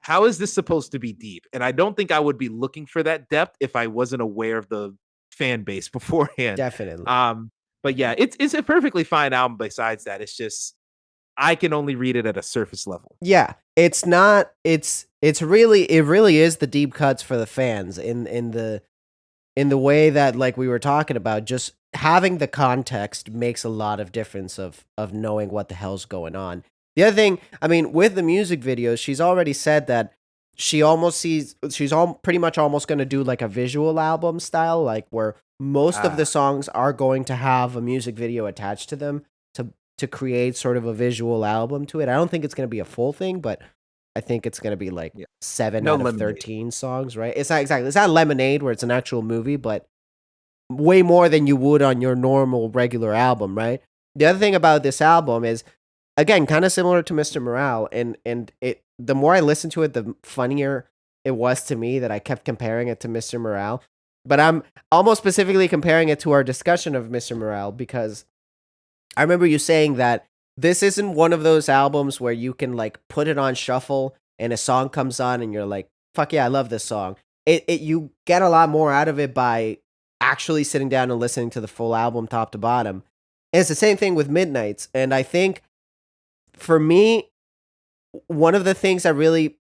[SPEAKER 2] how is this supposed to be deep? And I don't think I would be looking for that depth if I wasn't aware of the fan base beforehand.
[SPEAKER 1] definitely.
[SPEAKER 2] Um, but yeah, it's a perfectly fine album. Besides that, it's just I can only read it at a surface level.
[SPEAKER 1] Yeah, it's not. It's really it really is the deep cuts for the fans in the way that like we were talking about. Just having the context makes a lot of difference of knowing what the hell's going on. The other thing, I mean, with the music videos, she's already said that she's all pretty much almost going to do like a visual album style, like where most of
[SPEAKER 2] Ah,
[SPEAKER 1] the songs are going to have a music video attached to them to to create sort of a visual album to it. I don't think it's going to be a full thing, but I think it's going to be like
[SPEAKER 2] yeah.
[SPEAKER 1] 7
[SPEAKER 2] No
[SPEAKER 1] out of
[SPEAKER 2] lemonade.
[SPEAKER 1] 13 songs, right? It's not exactly, it's not Lemonade where it's an actual movie, but way more than you would on your normal regular album, right? The other thing about this album is, again, kind of similar to Mr. Morale, and it the more I listened to it, the funnier it was to me that I kept comparing it to Mr. Morale. But I'm almost specifically comparing it to our discussion of Mr. Morale because I remember you saying that this isn't one of those albums where you can like put it on shuffle and a song comes on and you're like, fuck yeah, I love this song. It you get a lot more out of it by actually sitting down and listening to the full album top to bottom. And it's the same thing with Midnights. And I think for me, one of the things that really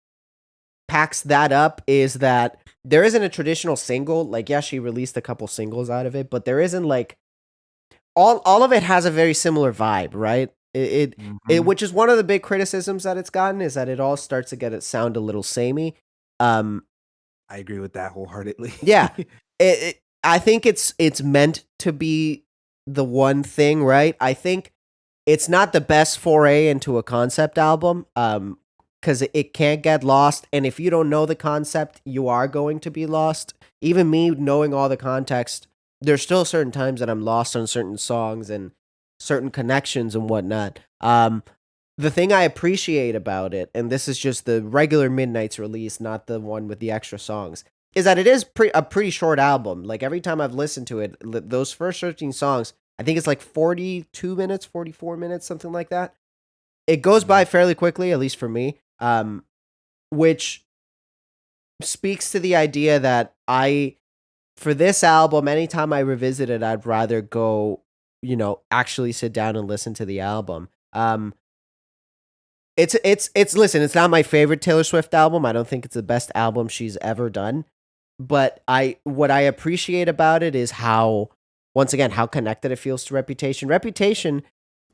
[SPEAKER 1] packs that up is that there isn't a traditional single. Like, yeah, she released a couple singles out of it, but there isn't like all of it has a very similar vibe, right?
[SPEAKER 2] Mhm.
[SPEAKER 1] Which is one of the big criticisms that it's gotten is that it all starts to get it sound a little samey. Um,
[SPEAKER 2] I agree with that wholeheartedly.
[SPEAKER 1] yeah, I think it's meant to be the one thing, right? I think it's not the best foray into a concept album, because it can't get lost, and if you don't know the concept, you are going to be lost. Even me knowing all the context, there's still certain times that I'm lost on certain songs and certain connections and whatnot. The thing I appreciate about it, and this is just the regular Midnight's release, not the one with the extra songs, is that it is a pretty short album. Like every time I've listened to it, those first 13 songs, I think it's like 42 minutes, 44 minutes, something like that. It goes by
[SPEAKER 2] Mhm.
[SPEAKER 1] fairly quickly, at least for me, which speaks to the idea that for this album, anytime I revisit it, I'd rather go, actually sit down and listen to the album. Listen, it's not my favorite Taylor Swift album. I don't think it's the best album she's ever done. But what I appreciate about it is how, once again, how connected it feels to Reputation. Reputation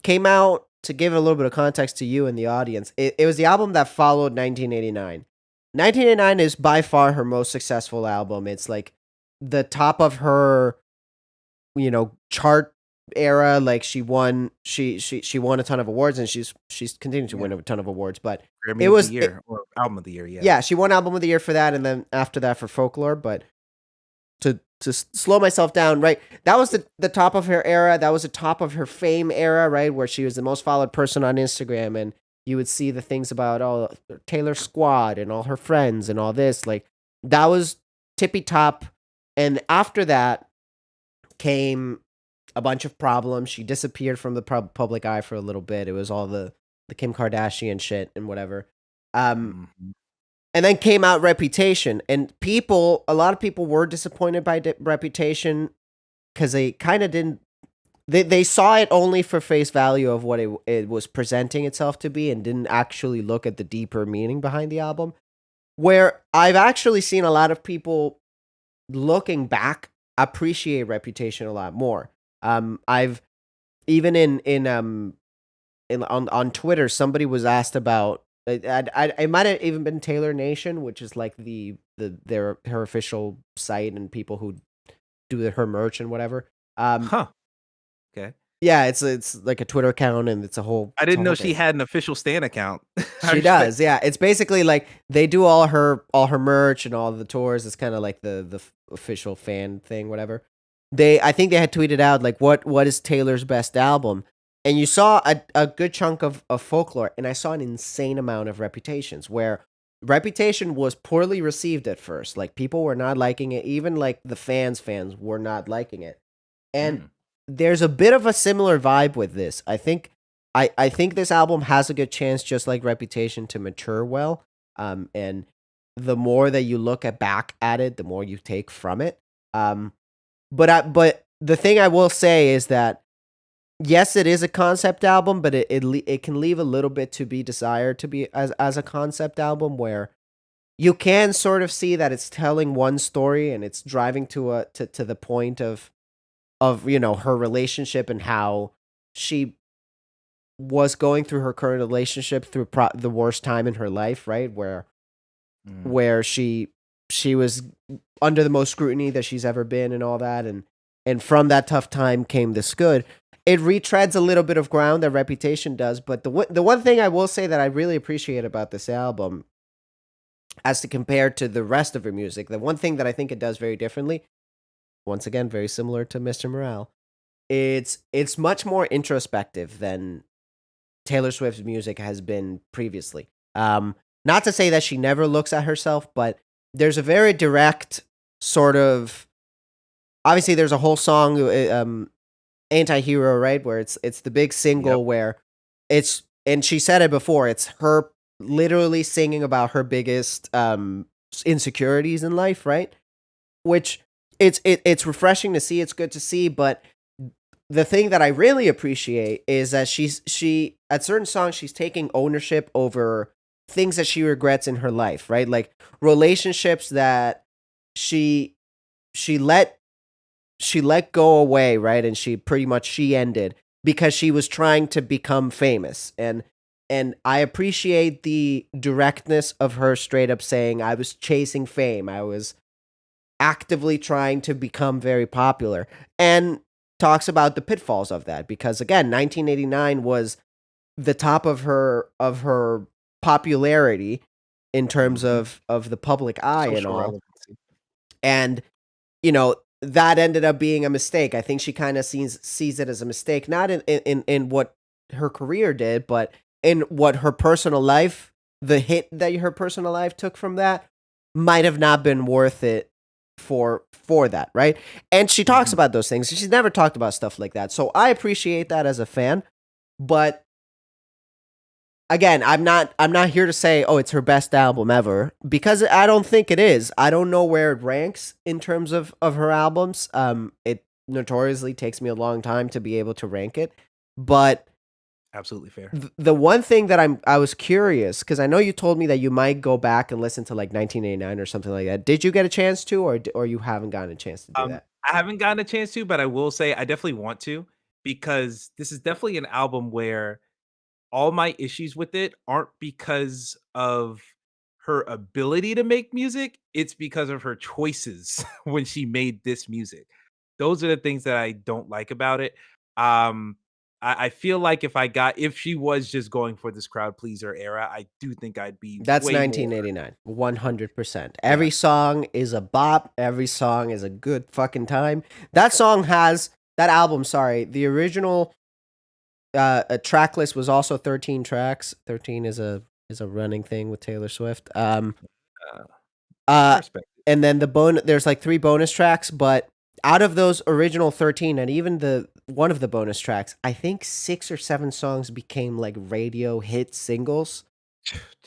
[SPEAKER 1] came out, to give a little bit of context to you and the audience. It was the album that followed 1989. 1989 is by far her most successful album. It's like the top of her, chart era. Like she won a ton of awards, and she's continued to
[SPEAKER 2] Yeah.
[SPEAKER 1] win a ton of awards. But
[SPEAKER 2] Grammy
[SPEAKER 1] it
[SPEAKER 2] of the
[SPEAKER 1] was
[SPEAKER 2] year or album of the year, yeah.
[SPEAKER 1] yeah, she won album of the year for that, and then after that for Folklore. But to slow myself down, right? That was the top of her era. That was the top of her fame era, right? Where she was the most followed person on Instagram, and you would see the things about Taylor Squad and all her friends and all this. Like that was tippy top. And after that came a bunch of problems. She disappeared from the public eye for a little bit. It was all the Kim Kardashian shit and whatever. Um,
[SPEAKER 2] Mhm.
[SPEAKER 1] and then came out Reputation, and a lot of people were disappointed by Reputation. because they kind of didn't. They saw it only for face value of what it was presenting itself to be, and didn't actually look at the deeper meaning behind the album. Where I've actually seen a lot of people looking back appreciate Reputation a lot more. I've even on Twitter, somebody was asked about. It might have even been Taylor Nation, which is like her official site and people who do her merch and whatever.
[SPEAKER 2] Huh. Okay.
[SPEAKER 1] Yeah, it's like a Twitter account and it's a whole
[SPEAKER 2] I
[SPEAKER 1] it's a
[SPEAKER 2] didn't know
[SPEAKER 1] whole
[SPEAKER 2] she
[SPEAKER 1] thing.
[SPEAKER 2] had an official Stan account. I
[SPEAKER 1] She
[SPEAKER 2] respect
[SPEAKER 1] does, yeah. It's basically like they do all her merch and all the tours. It's kind of like the official fan thing, whatever. I think they had tweeted out like what is Taylor's best album, and you saw a good chunk of Folklore, and I saw an insane amount of Reputations where Reputation was poorly received at first. Like people were not liking it, even like the fans were not liking it, and
[SPEAKER 2] Mm.
[SPEAKER 1] there's a bit of a similar vibe with this. I think this album has a good chance, just like Reputation, to mature well. And the more that you look back at it, the more you take from it. But the thing I will say is that yes, it is a concept album, but it can leave a little bit to be desired to be as a concept album where you can sort of see that it's telling one story and it's driving to the point of her relationship and how she was going through her current relationship through the worst time in her life, right?
[SPEAKER 2] Mm.
[SPEAKER 1] Where she was under the most scrutiny that she's ever been and all that, and from that tough time came this good. It retreads a little bit of ground that Reputation does, but the one thing I will say that I really appreciate about this album, as to compare to the rest of her music, the one thing that I think it does very differently, once again, very similar to Mr. Morale, it's much more introspective than Taylor Swift's music has been previously. Not to say that she never looks at herself, but there's a very direct sort of. Obviously, there's a whole song, "Anti-Hero," right, where it's the big
[SPEAKER 2] Yep.
[SPEAKER 1] single where and she said it before. It's her literally singing about her biggest insecurities in life, right? Which it's refreshing to see. It's good to see, but the thing that I really appreciate is that she at certain songs she's taking ownership over things that she regrets in her life, right? Like relationships that she she let she let go away, right? And she pretty much she ended because she was trying to become famous. And I appreciate the directness of her straight up saying I was chasing fame. I was actively trying to become very popular, and talks about the pitfalls of that because again 1989 was the top of her popularity in terms
[SPEAKER 2] Mhm.
[SPEAKER 1] of the public eye and
[SPEAKER 2] Social
[SPEAKER 1] all,
[SPEAKER 2] relevancy.
[SPEAKER 1] and that ended up being a mistake. I think she kind of sees it as a mistake, not in what her career did, but in what her personal life, the hit that her personal life took from that might have not been worth it for that, right? And she talks
[SPEAKER 2] Mhm.
[SPEAKER 1] about those things. She's never talked about stuff like that. So I appreciate that as a fan, but again, I'm not here to say, "Oh, it's her best album ever," because I don't think it is. I don't know where it ranks in terms of her albums. It notoriously takes me a long time to be able to rank it. But
[SPEAKER 2] Absolutely fair.
[SPEAKER 1] the one thing that I was curious, because I know you told me that you might go back and listen to like 1989 or something like that. Did you get a chance to, or you haven't gotten a chance to do that?
[SPEAKER 2] I haven't gotten a chance to, but I will say I definitely want to because this is definitely an album where all my issues with it aren't because of her ability to make music, it's because of her choices when she made this music. Those are the things that I don't like about it. Um, I feel like if she was just going for this crowd pleaser era, I do think I'd be
[SPEAKER 1] That's
[SPEAKER 2] way more.
[SPEAKER 1] 1989, 100%.
[SPEAKER 2] Yeah.
[SPEAKER 1] Every song is a bop. Every song is a good fucking time. That album, sorry, the original track list was also 13 tracks. 13 is a running thing with Taylor Swift.
[SPEAKER 2] Uh, I
[SPEAKER 1] Uh,
[SPEAKER 2] respect it.
[SPEAKER 1] and then there's like 3 bonus tracks, but out of those original 13 and even the one of the bonus tracks, I think 6 or 7 songs became like radio hit singles.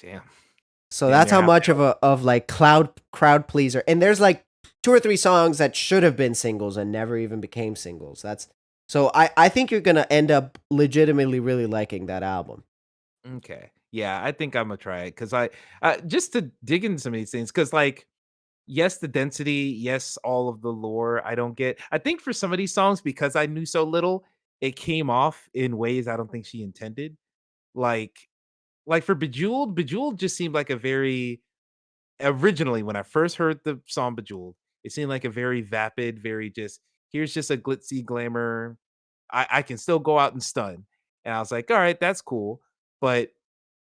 [SPEAKER 2] Damn.
[SPEAKER 1] So
[SPEAKER 2] Damn
[SPEAKER 1] that's
[SPEAKER 2] near
[SPEAKER 1] how
[SPEAKER 2] half
[SPEAKER 1] much
[SPEAKER 2] the
[SPEAKER 1] of
[SPEAKER 2] album.
[SPEAKER 1] a of like crowd pleaser. And there's like two or three songs that should have been singles and never even became singles. So I think you're gonna end up legitimately really liking that album.
[SPEAKER 2] Okay. Yeah, I think Imma try it because I just to dig into some of these things because like, yes, the density, yes, all of the lore I don't get. I think for some of these songs, because I knew so little, it came off in ways I don't think she intended. Like like for Bejeweled just seemed like a very originally, when I first heard the song Bejeweled, it seemed like a very vapid, very just, "Here's just a glitzy glamour. I can still go out and stun." And I was like, "Alright, that's cool." But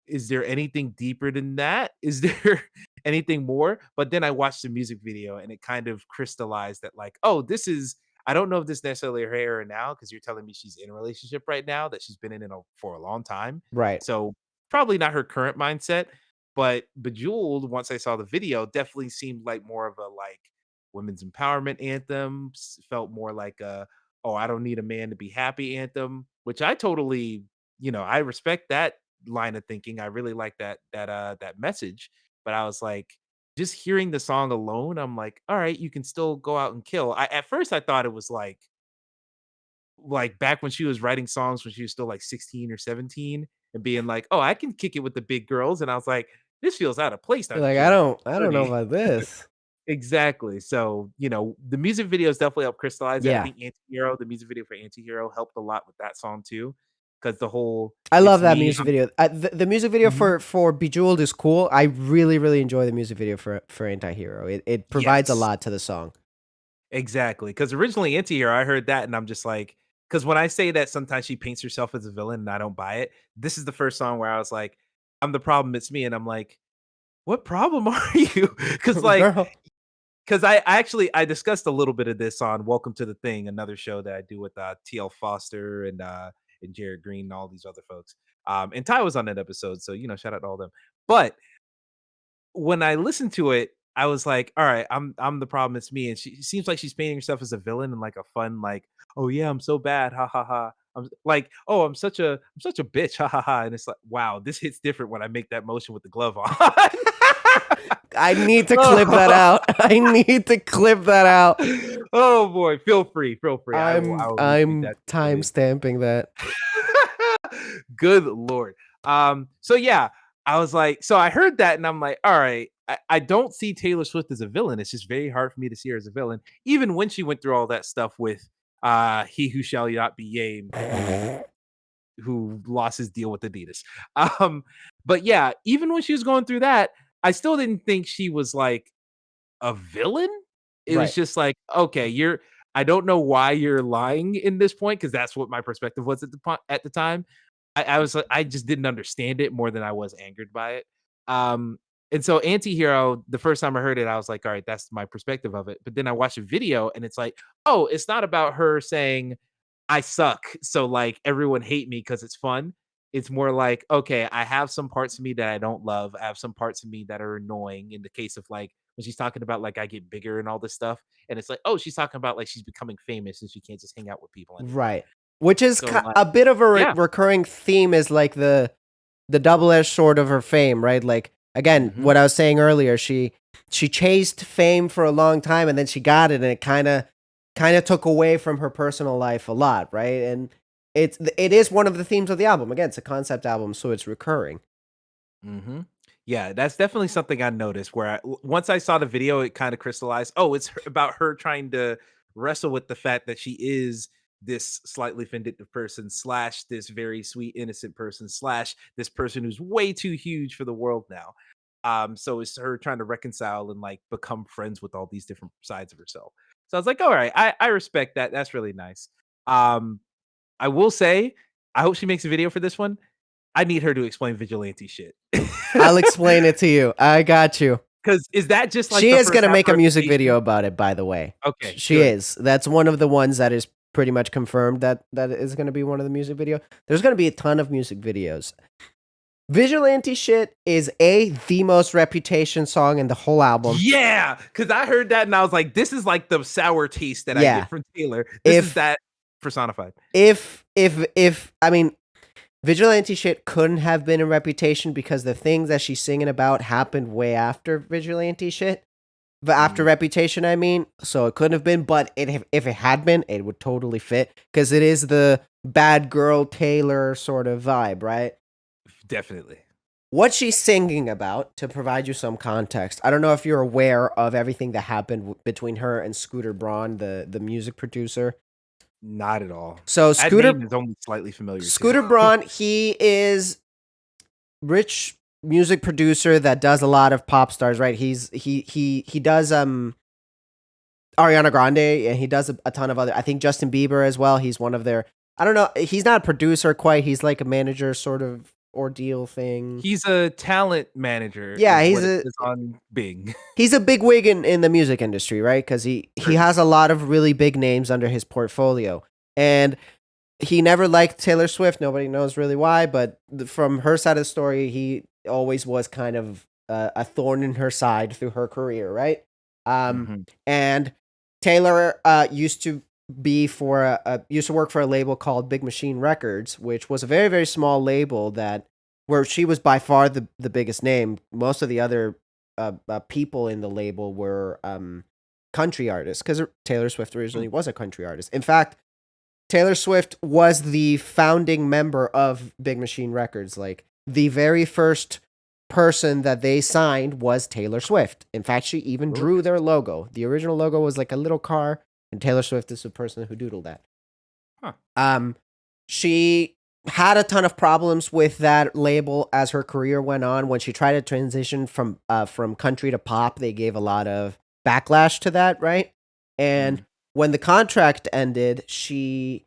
[SPEAKER 2] is there anything deeper than that? Is there anything more? But then I watched the music video and it kind of crystallized that like, oh, this is I don't know if this necessarily her era now because you're telling me she's in a relationship right now that she's been in for a long time.
[SPEAKER 1] Right.
[SPEAKER 2] So probably not her current mindset, but Bejeweled, once I saw the video, definitely seemed like more of a like women's empowerment anthem. Felt more like a oh, I don't need a man to be happy anthem, which I totally, I respect that line of thinking. I really like that message. But I was like, just hearing the song alone, I'm like, all right, you can still go out and kill. At first I thought it was like back when she was writing songs when she was still like 16 or 17 and being like, oh, I can kick it with the big girls. And I was like, this feels out of place now
[SPEAKER 1] You're
[SPEAKER 2] that
[SPEAKER 1] like,
[SPEAKER 2] you're like
[SPEAKER 1] I don't know
[SPEAKER 2] 30.
[SPEAKER 1] about this.
[SPEAKER 2] Exactly. So, the music videos definitely help crystallize it. I
[SPEAKER 1] Yeah.
[SPEAKER 2] think Antihero, the music video for Antihero helped a lot with that song too. Cause the whole
[SPEAKER 1] I love
[SPEAKER 2] it's
[SPEAKER 1] that
[SPEAKER 2] me.
[SPEAKER 1] music video. The music video
[SPEAKER 2] Mhm.
[SPEAKER 1] for Bejeweled is cool. I really really enjoy the music video for Anti-Hero. It provides a
[SPEAKER 2] Yes,
[SPEAKER 1] lot to the song.
[SPEAKER 2] exactly. Cause originally Antihero, I heard that and I'm just like, cause when I say that sometimes she paints herself as a villain and I don't buy it, this is the first song where I was like, I'm the problem, it's me. And I'm like, what problem are you? Cause like
[SPEAKER 1] Girl,
[SPEAKER 2] because I actually I discussed a little bit of this on Welcome to the Thing, another show that I do with TL Foster and Jared Green and all these other folks. And Ty was on that episode, so shout out to all them. But when I listened to it, I was like, all right, I'm the problem, it's me. And she seems like she's painting herself as a villain and like a fun, like, oh yeah, I'm so bad, ha ha ha. I'm like, oh, I'm such a bitch, ha ha ha. And it's like, wow, this hits different when I make that motion with the glove on.
[SPEAKER 1] I need to clip that
[SPEAKER 2] Oh.
[SPEAKER 1] out. I need to clip that out.
[SPEAKER 2] Oh boy, feel free, feel free. I will retweet
[SPEAKER 1] I'm
[SPEAKER 2] that to
[SPEAKER 1] time
[SPEAKER 2] somebody.
[SPEAKER 1] stamping that.
[SPEAKER 2] Good lord. So yeah, I was like, so I heard that and I'm like, all right, I don't see Taylor Swift as a villain. It's just very hard for me to see her as a villain, even when she went through all that stuff with He Who Shall Not Be Named, who lost his deal with Adidas. Um, but yeah, even when she was going through that, I still didn't think she was like a villain? It was
[SPEAKER 1] Right.
[SPEAKER 2] just like, okay, I don't know why you're lying in this point because that's what my perspective was at the time. I was like, I just didn't understand it more than I was angered by it. Um, and so Antihero, the first time I heard it, I was like, all right, that's my perspective of it. But then I watched a video and it's like, oh, it's not about her saying I suck. So like everyone hate me because it's fun. It's more like, okay, I have some parts of me that I don't love. I have some parts of me that are annoying in the case of like when she's talking about like I get bigger and all this stuff. And it's like, oh, she's talking about like she's becoming famous and she can't just hang out with people anymore.
[SPEAKER 1] Right. Which is
[SPEAKER 2] So like,
[SPEAKER 1] a bit of a
[SPEAKER 2] yeah.
[SPEAKER 1] recurring theme is like the double-edged sword of her fame, right? Like again,
[SPEAKER 2] Hmm.
[SPEAKER 1] what I was saying earlier, she chased fame for a long time and then she got it and it kind of took away from her personal life a lot, right? And it is one of the themes of the album. Again, it's a concept album, so it's recurring.
[SPEAKER 2] Hmm. Yeah, that's definitely something I noticed where once I saw the video, it kind of crystallized. Oh, it's about her trying to wrestle with the fact that she is this slightly vindictive person slash this very sweet innocent person slash this person who's way too huge for the world now. So it's her trying to reconcile and like become friends with all these different sides of herself. So I was like, all right, I respect that. That's really nice. Um, I will say, I hope she makes a video for this one. I need her to explain vigilante shit.
[SPEAKER 1] I'll explain it to you. I got you.
[SPEAKER 2] Because is that just like
[SPEAKER 1] She
[SPEAKER 2] the
[SPEAKER 1] is
[SPEAKER 2] first
[SPEAKER 1] gonna
[SPEAKER 2] half
[SPEAKER 1] make a music
[SPEAKER 2] reputation?
[SPEAKER 1] video about it, by the way.
[SPEAKER 2] Okay,
[SPEAKER 1] She
[SPEAKER 2] good.
[SPEAKER 1] is. That's one of the ones that is pretty much confirmed that is gonna be one of the music video. There's gonna be a ton of music videos. Vigilante shit is the most reputation song in the whole album.
[SPEAKER 2] Yeah, because I heard that and I was like, "This is like the sour taste that I
[SPEAKER 1] Yeah.
[SPEAKER 2] get from Taylor. This is
[SPEAKER 1] If
[SPEAKER 2] that personified."
[SPEAKER 1] if I mean Vigilante shit couldn't have been a reputation because the things that she's singing about happened way after Vigilante shit. But after
[SPEAKER 2] Mm.
[SPEAKER 1] Reputation, I mean, so it couldn't have been. But if it had been, it would totally fit because it is the bad girl Taylor sort of vibe, right?
[SPEAKER 2] Definitely.
[SPEAKER 1] What she's singing about, to provide you some context, I don't know if you're aware of everything that happened between her and Scooter Braun, the music producer.
[SPEAKER 2] Not at all.
[SPEAKER 1] So
[SPEAKER 2] That name is only slightly familiar too.
[SPEAKER 1] Scooter Braun, he is rich music producer that does a lot of pop stars, right? He does Ariana Grande, and he does a ton of other. I think Justin Bieber as well. He's one of their. I don't know. He's not a producer quite. He's like a manager sort of ordeal thing.
[SPEAKER 2] He's a talent manager
[SPEAKER 1] Yeah,
[SPEAKER 2] is what it is on Bing.
[SPEAKER 1] he's a big wig in the music industry, right? Because he has a lot of really big names under his portfolio, and he never liked Taylor Swift. Nobody knows really why, but from her side of the story, he always was kind of a thorn in her side through her career, right?
[SPEAKER 2] Mhm.
[SPEAKER 1] And Taylor used to be for used to work for a label called Big Machine Records, which was a very very small label that where she was by far the biggest name. Most of the other people in the label were country artists because Taylor Swift originally was a country artist. In fact, Taylor Swift was the founding member of Big Machine Records. Like the very first person that they signed was Taylor Swift. In fact, she even
[SPEAKER 2] Really?
[SPEAKER 1] drew their logo. The original logo was like a little car, and Taylor Swift is the person who doodled that.
[SPEAKER 2] Huh.
[SPEAKER 1] She had a ton of problems with that label as her career went on. When she tried to transition from country to pop, they gave a lot of backlash to that, right? And
[SPEAKER 2] Mm.
[SPEAKER 1] when the contract ended, she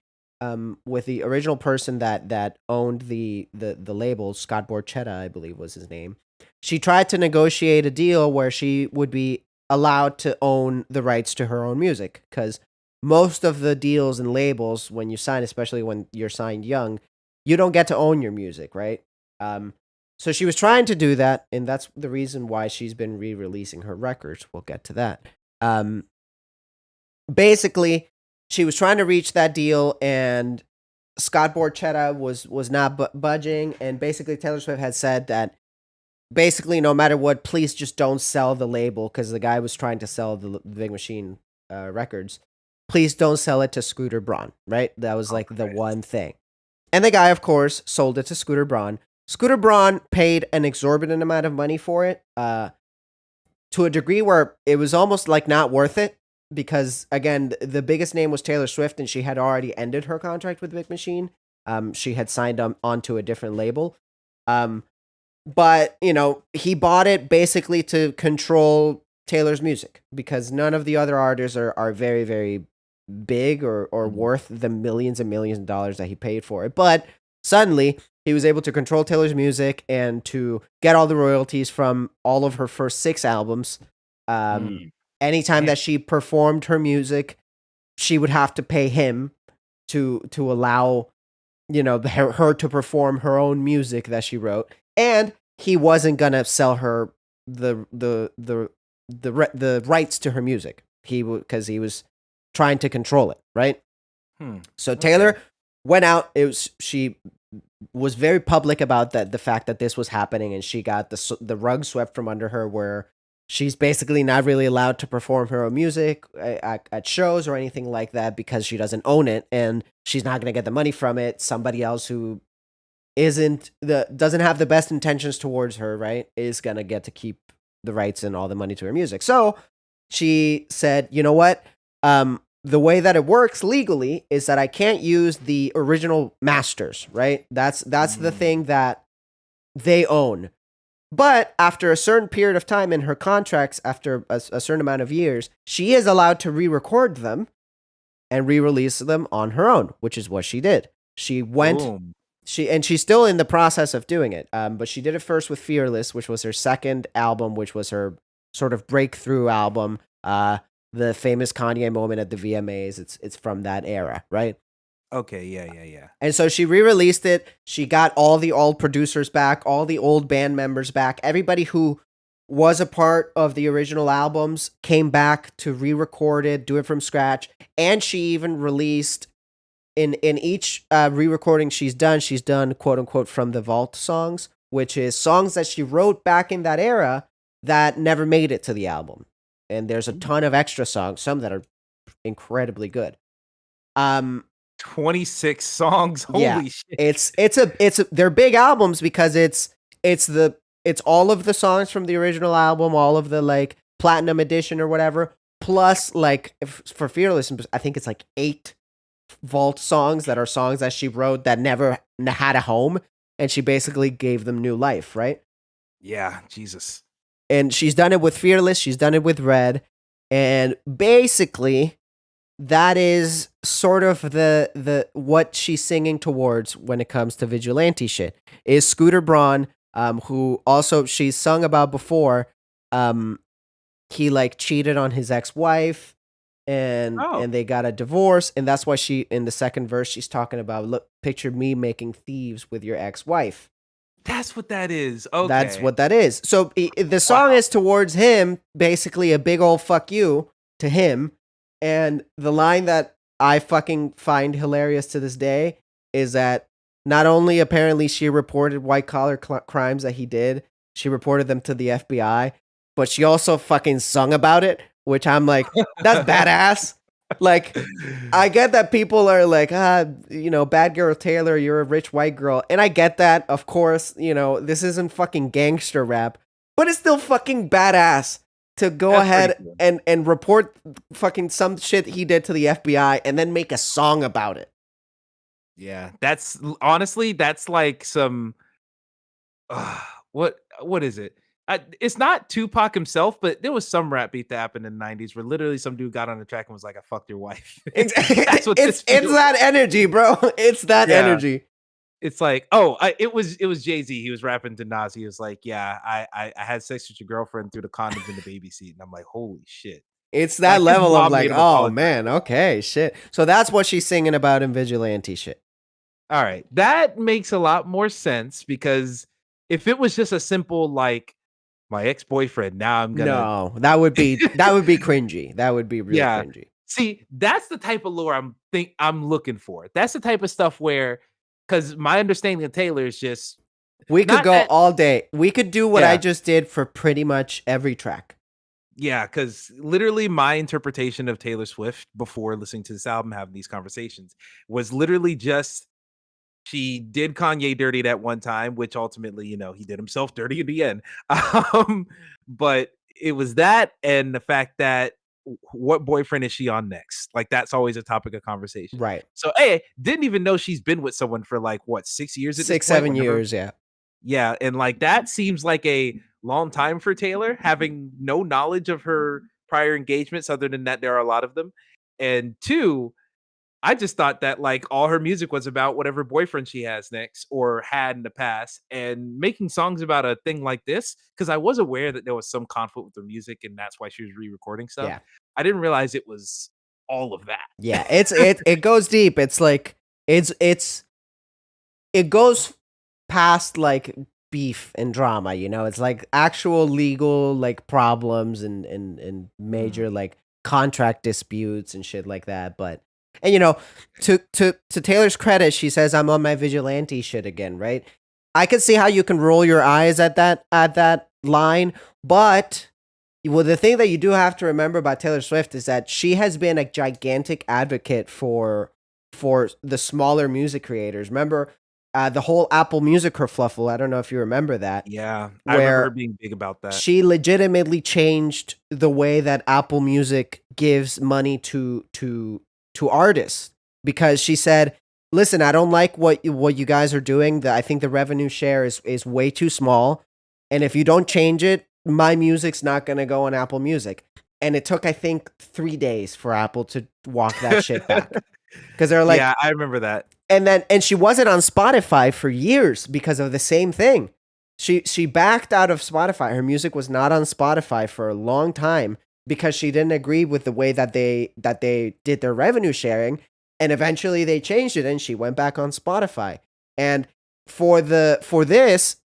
[SPEAKER 1] with the original person that owned the label, Scott Borchetta, I believe was his name. She tried to negotiate a deal where she would be allowed to own the rights to her own music because most of the deals and labels when you sign, especially when you're signed young, you don't get to own your music, right? Um, so she was trying to do that, and that's the reason why she's been re-releasing her records. We'll get to that. Um, Basically, she was trying to reach that deal, and Scott Borchetta was not budging, and basically Taylor Swift had said that basically no matter what, please just don't sell the label because the guy was trying to sell the Big Machine records. Please don't sell it to Scooter Braun, right? That was like the
[SPEAKER 2] Okay.
[SPEAKER 1] one thing. And the guy, of course, sold it to Scooter Braun. Scooter Braun paid an exorbitant amount of money for it, to a degree where it was almost like not worth it because again, the biggest name was Taylor Swift, and she had already ended her contract with Big Machine. She had signed onto a different label. Um, but he bought it basically to control Taylor's music because none of the other artists are very very big or
[SPEAKER 2] Mhm.
[SPEAKER 1] worth the millions and millions of dollars that he paid for it. But suddenly he was able to control Taylor's music and to get all the royalties from all of her first 6 albums.
[SPEAKER 2] Mm.
[SPEAKER 1] Anytime
[SPEAKER 2] Damn.
[SPEAKER 1] that she performed her music, she would have to pay him to allow her to perform her own music that she wrote, and he wasn't gonna sell her the rights to her music. Because he was trying to control it, right?
[SPEAKER 2] Hmm.
[SPEAKER 1] So
[SPEAKER 2] Okay.
[SPEAKER 1] Taylor went out. She was very public about that, the fact that this was happening, and she got the rug swept from under her, where she's basically not really allowed to perform her own music at shows or anything like that because she doesn't own it, and she's not going to get the money from it. Somebody else who doesn't have the best intentions towards her, right, is going to get to keep the rights and all the money to her music. So she said, you know what? The way that it works legally is that I can't use the original masters, right? That's the
[SPEAKER 2] Mm.
[SPEAKER 1] thing that they own. But after a certain period of time in her contracts, after a certain amount of years, she is allowed to re-record them and re-release them on her own, which is what she did. She went
[SPEAKER 2] Boom.
[SPEAKER 1] she's still in the process of doing it. But she did it first with Fearless, which was her second album, which was her sort of breakthrough album. The famous Kanye moment at the VMAs. It's from that era, right?
[SPEAKER 2] Okay, yeah.
[SPEAKER 1] And so she re-released it. She got all the old producers back, all the old band members back. Everybody who was a part of the original albums came back to re-record it, do it from scratch, and she even released in each re-recording she's done quote unquote from the vault songs, which is songs that she wrote back in that era that never made it to the album. and there's a ton of extra songs, some that are incredibly good. Um,
[SPEAKER 2] 26 songs.
[SPEAKER 1] yeah,
[SPEAKER 2] Holy shit.
[SPEAKER 1] they're big albums because it's the it's all of the songs from the original album, all of the like platinum edition or whatever, plus like for Fearless, I think it's like 8 vault songs that are songs that she wrote that never had a home, and she basically gave them new life, right?
[SPEAKER 2] Yeah, Jesus.
[SPEAKER 1] And she's done it with Fearless, she's done it with Red, and basically that is sort of the what she's singing towards when it comes to vigilante shit. Is Scooter Braun, who also she's sung about before, um, he like cheated on his ex-wife,
[SPEAKER 2] Oh,
[SPEAKER 1] and they got a divorce, and that's why she in the second verse she's talking about, look, picture me making thieves with your ex-wife.
[SPEAKER 2] that's what that is.
[SPEAKER 1] That's
[SPEAKER 2] Okay.
[SPEAKER 1] what that is. So the song
[SPEAKER 2] Wow.
[SPEAKER 1] is towards him, basically a big old fuck you to him. And the line that I fucking find hilarious to this day is that not only apparently she reported white collar crimes that he did, she reported them to the FBI, but she also fucking sung about it, which I'm like, that's badass. Like, I get that people are like, bad girl Taylor, you're a rich white girl. And I get that, of course, this isn't fucking gangster rap, but it's still fucking badass to go
[SPEAKER 2] That's pretty
[SPEAKER 1] ahead
[SPEAKER 2] cool.
[SPEAKER 1] and report fucking some shit he did to the FBI and then make a song about it.
[SPEAKER 2] Yeah, that's honestly, that's like some uh, what is it? It's not Tupac himself, but there was some rap beat that happened in the 90s where literally some dude got on the track and was like, "I fucked your wife." That's what this
[SPEAKER 1] It's
[SPEAKER 2] feels
[SPEAKER 1] that
[SPEAKER 2] like.
[SPEAKER 1] energy, bro. It's that
[SPEAKER 2] Yeah.
[SPEAKER 1] energy.
[SPEAKER 2] It's like, it was Jay-Z. He was rapping to Nas. He was like, "Yeah, I had sex with your girlfriend through the condoms in the baby seat." And I'm like, "Holy shit."
[SPEAKER 1] It's that
[SPEAKER 2] Like his
[SPEAKER 1] level of
[SPEAKER 2] mom
[SPEAKER 1] like,
[SPEAKER 2] made him
[SPEAKER 1] oh
[SPEAKER 2] apologize.
[SPEAKER 1] man, okay, shit. So that's what she's singing about in Vigilante shit.
[SPEAKER 2] All right. That makes a lot more sense because if it was just a simple like my ex-boyfriend, now I'm gonna
[SPEAKER 1] No, that would be cringy. That would be real
[SPEAKER 2] yeah.
[SPEAKER 1] cringy.
[SPEAKER 2] See, that's the type of lore I'm looking for. That's the type of stuff where because my understanding of Taylor is just
[SPEAKER 1] We could
[SPEAKER 2] not
[SPEAKER 1] go
[SPEAKER 2] that
[SPEAKER 1] all day. We could do what I
[SPEAKER 2] yeah.
[SPEAKER 1] just did for pretty much every track.
[SPEAKER 2] Yeah, because literally my interpretation of Taylor Swift before listening to this album, having these conversations, was literally just she did Kanye dirty that one time, which ultimately, he did himself dirty in the end. But it was that and the fact that what boyfriend is she on next? Like that's always a topic of conversation.
[SPEAKER 1] Right.
[SPEAKER 2] So, hey, didn't even know she's been with someone for like what 6 years at this
[SPEAKER 1] Six,
[SPEAKER 2] point.
[SPEAKER 1] seven
[SPEAKER 2] Whenever,
[SPEAKER 1] years, yeah.
[SPEAKER 2] yeah, and like that seems like a long time for Taylor, having no knowledge of her prior engagements, other than that there are a lot of them. And two, I just thought that like all her music was about whatever boyfriend she has next or had in the past, and making songs about a thing like this because I was aware that there was some conflict with her music and that's why she was re-recording stuff.
[SPEAKER 1] Yeah.
[SPEAKER 2] I didn't realize it was all of that.
[SPEAKER 1] Yeah. It goes deep. It's like it goes past like beef and drama, it's like actual legal like problems and
[SPEAKER 2] Mm.
[SPEAKER 1] major like contract disputes and shit like that. But and to Taylor's credit, she says I'm on my vigilante shit again, right? I can see how you can roll your eyes at that line, but the thing that you do have to remember about Taylor Swift is that she has been a gigantic advocate for the smaller music creators. Remember the whole Apple Music kerfluffle? I don't know if you remember that,
[SPEAKER 2] Yeah, I remember her
[SPEAKER 1] where
[SPEAKER 2] being big about that.
[SPEAKER 1] she legitimately changed the way that Apple Music gives money to artists, because she said, "Listen, I don't like what you guys are doing. I think the revenue share is way too small, and if you don't change it, my music's not going to go on Apple Music." And it took, I think, 3 days for Apple to walk that shit back, because they're like,
[SPEAKER 2] Yeah, I remember that.
[SPEAKER 1] and she wasn't on Spotify for years because of the same thing. She backed out of Spotify. Her music was not on Spotify for a long time because she didn't agree with the way that they did their revenue sharing, and eventually they changed it and she went back on Spotify. And for this,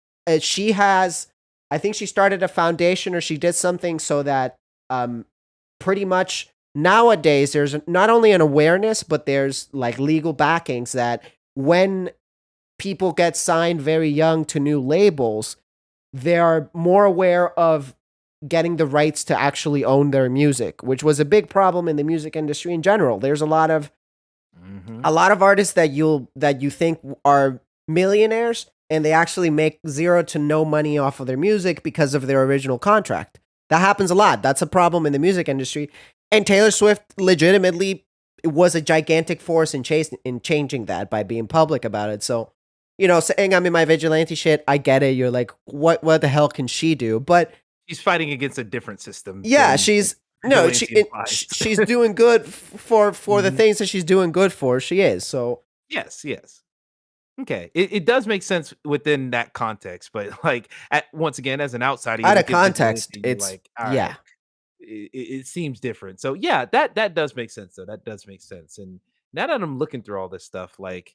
[SPEAKER 1] she has, I think she started a foundation or she did something so that um pretty much nowadays there's not only an awareness, but there's like legal backings that when people get signed very young to new labels, they are more aware of getting the rights to actually own their music, which was a big problem in the music industry in general. There's
[SPEAKER 2] Mm-hmm.
[SPEAKER 1] a lot of artists that you think are millionaires, and they actually make zero to no money off of their music because of their original contract. That happens a lot. That's a problem in the music industry. And Taylor Swift legitimately was a gigantic force in changing that by being public about it. So, saying I'm in my vigilante shit, I get it. You're like, what the hell can she do? But
[SPEAKER 2] She's fighting against a different system
[SPEAKER 1] yeah,
[SPEAKER 2] than
[SPEAKER 1] she's no,
[SPEAKER 2] vigilante implies.
[SPEAKER 1] she's doing good for the
[SPEAKER 2] Mhm.
[SPEAKER 1] things that she's doing good for. She is. So
[SPEAKER 2] Yes, yes. Okay, it does make sense within that context, but like once again, as an outsider, you
[SPEAKER 1] out of
[SPEAKER 2] look at vigilante
[SPEAKER 1] context,
[SPEAKER 2] and you're
[SPEAKER 1] it's
[SPEAKER 2] like, all
[SPEAKER 1] yeah.
[SPEAKER 2] right, it seems different. So yeah, that does make sense though. That does make sense. And now that I'm looking through all this stuff, like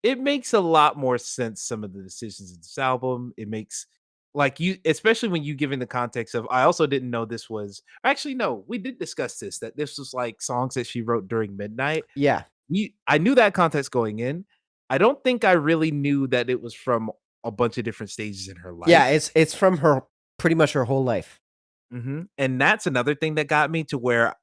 [SPEAKER 2] it makes a lot more sense. Some of the decisions in this album, it makes like you, especially when you give in the context of. I also didn't know this was actually no, we did discuss this that this was like songs that she wrote during midnight.
[SPEAKER 1] Yeah.
[SPEAKER 2] I knew that context going in. I don't think I really knew that it was from a bunch of different stages in her
[SPEAKER 1] Yeah,
[SPEAKER 2] life.
[SPEAKER 1] it's from her pretty much her whole life.
[SPEAKER 2] And that's another thing that got me to where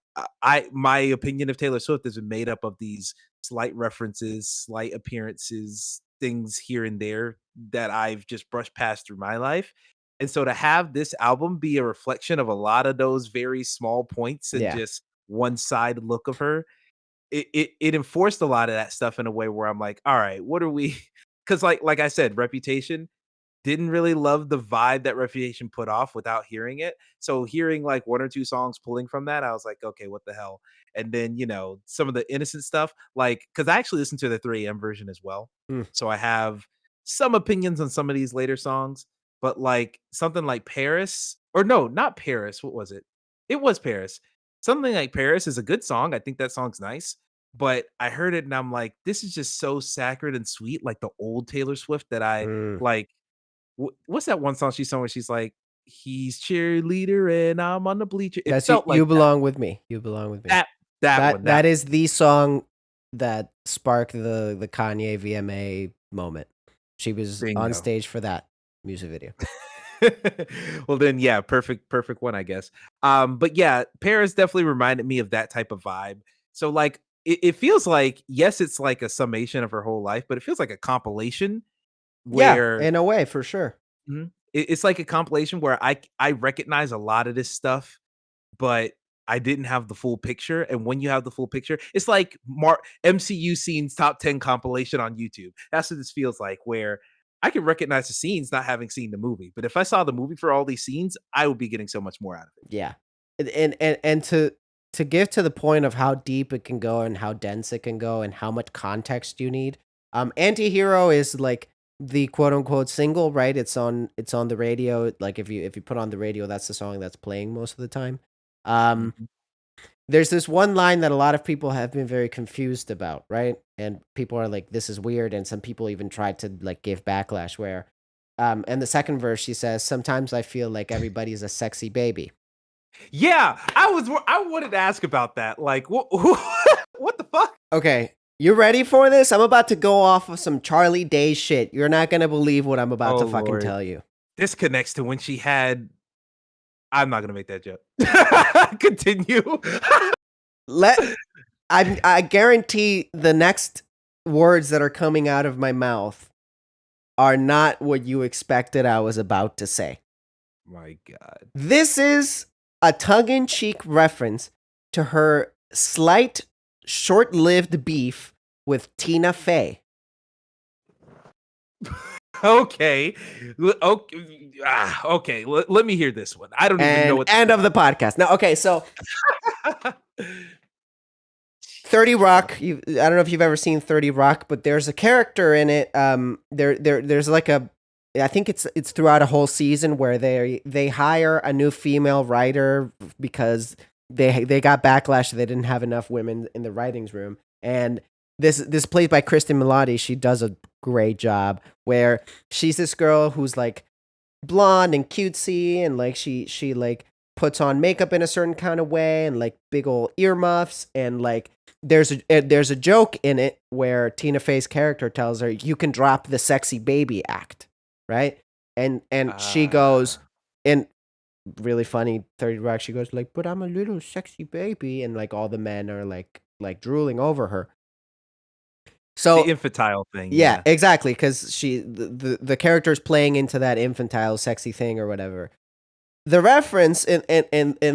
[SPEAKER 2] I my opinion of Taylor Swift is made up of these slight references, slight appearances, things here and there that I've just brushed past through my life. And so to have this album be a reflection of a lot of those very small points and
[SPEAKER 1] Yeah.
[SPEAKER 2] just one side look of her, it enforced a lot of that stuff in a way where I'm like, all right, what are we? Because like I said, Reputation didn't really love the vibe that Reputation put off without hearing it. So hearing like one or two songs pulling from that, I was like, okay, what the hell? And then, some of the innocent stuff, like, because I actually listened to the 3M version as well.
[SPEAKER 1] Mm.
[SPEAKER 2] So I have some opinions on some of these later songs, but like something like Paris, or no, not Paris. What was it? It was Paris. Something like Paris is a good song. I think that song's nice. But I heard it and I'm like, this is just so sacred and sweet, like the old Taylor Swift that I
[SPEAKER 1] Mm.
[SPEAKER 2] like what's that one song she sung where she's like, "He's cheerleader and I'm on the bleacher." It
[SPEAKER 1] That's you.
[SPEAKER 2] felt like
[SPEAKER 1] You belong with me. You belong with me.
[SPEAKER 2] that that
[SPEAKER 1] That
[SPEAKER 2] one, that
[SPEAKER 1] that is the song that sparked the Kanye VMA moment. She was on
[SPEAKER 2] bingo.
[SPEAKER 1] stage for that music video.
[SPEAKER 2] Well then, yeah, perfect one, I guess. But yeah, Paris definitely reminded me of that type of vibe. So like it feels like, yes, it's like a summation of her whole life, but it feels like a compilation
[SPEAKER 1] Yeah,
[SPEAKER 2] where
[SPEAKER 1] in a way, for sure.
[SPEAKER 2] it's like a compilation where I recognize a lot of this stuff, but I didn't have the full picture. And when you have the full picture, it's like MCU scenes top 10 compilation on YouTube. That's what this feels like, where I can recognize the scenes not having seen the movie. But if I saw the movie for all these scenes, I would be getting so much more out of it.
[SPEAKER 1] Yeah, and to give to the point of how deep it can go and how dense it can go and how much context you need. Antihero is like the quote unquote single, right? It's on the radio. Like if you put on the radio, that's the song that's playing most of the time. Um,
[SPEAKER 2] Mhm.
[SPEAKER 1] there's this one line that a lot of people have been very confused about, right? And people are like, "This is weird," and some people even tried to like give backlash. Where, in the second verse, she says, "Sometimes I feel like everybody's a sexy baby."
[SPEAKER 2] Yeah, I wanted to ask about that. Like, what what the fuck?
[SPEAKER 1] Okay, you ready for this? I'm about to go off of some Charlie Day shit. You're not gonna believe what I'm about
[SPEAKER 2] Oh
[SPEAKER 1] to fucking
[SPEAKER 2] Lord,
[SPEAKER 1] tell you.
[SPEAKER 2] this connects to when she had. I'm not gonna make that joke. Continue.
[SPEAKER 1] Let I guarantee the next words that are coming out of my mouth are not what you expected I was about to say.
[SPEAKER 2] My God.
[SPEAKER 1] This is a tongue-in-cheek reference to her slight, short-lived beef with Tina Fey.
[SPEAKER 2] Okay. Okay. Let me hear this one. I don't even know
[SPEAKER 1] And
[SPEAKER 2] what this
[SPEAKER 1] end
[SPEAKER 2] is
[SPEAKER 1] of the podcast. Now, okay, so
[SPEAKER 2] about.
[SPEAKER 1] 30 Rock, I don't know if you've ever seen 30 Rock, but there's a character in it. There's like I think it's throughout a whole season where they hire a new female writer because they got backlash. They didn't have enough women in the writings room, and this played by Kristen Milotti. She does a great job. Where she's this girl who's like blonde and cutesy, and like she like puts on makeup in a certain kind of way, and like big old earmuffs, and like there's a joke in it where Tina Fey's character tells her you can drop the sexy baby act, right? And she goes
[SPEAKER 2] Ah.
[SPEAKER 1] and really funny 30 Rock. She goes like, "But I'm a little sexy baby," and like all the men are like drooling over her.
[SPEAKER 2] The
[SPEAKER 1] So
[SPEAKER 2] infantile thing,
[SPEAKER 1] yeah,
[SPEAKER 2] yeah.
[SPEAKER 1] exactly, because the character's playing into that infantile sexy thing or whatever. The reference in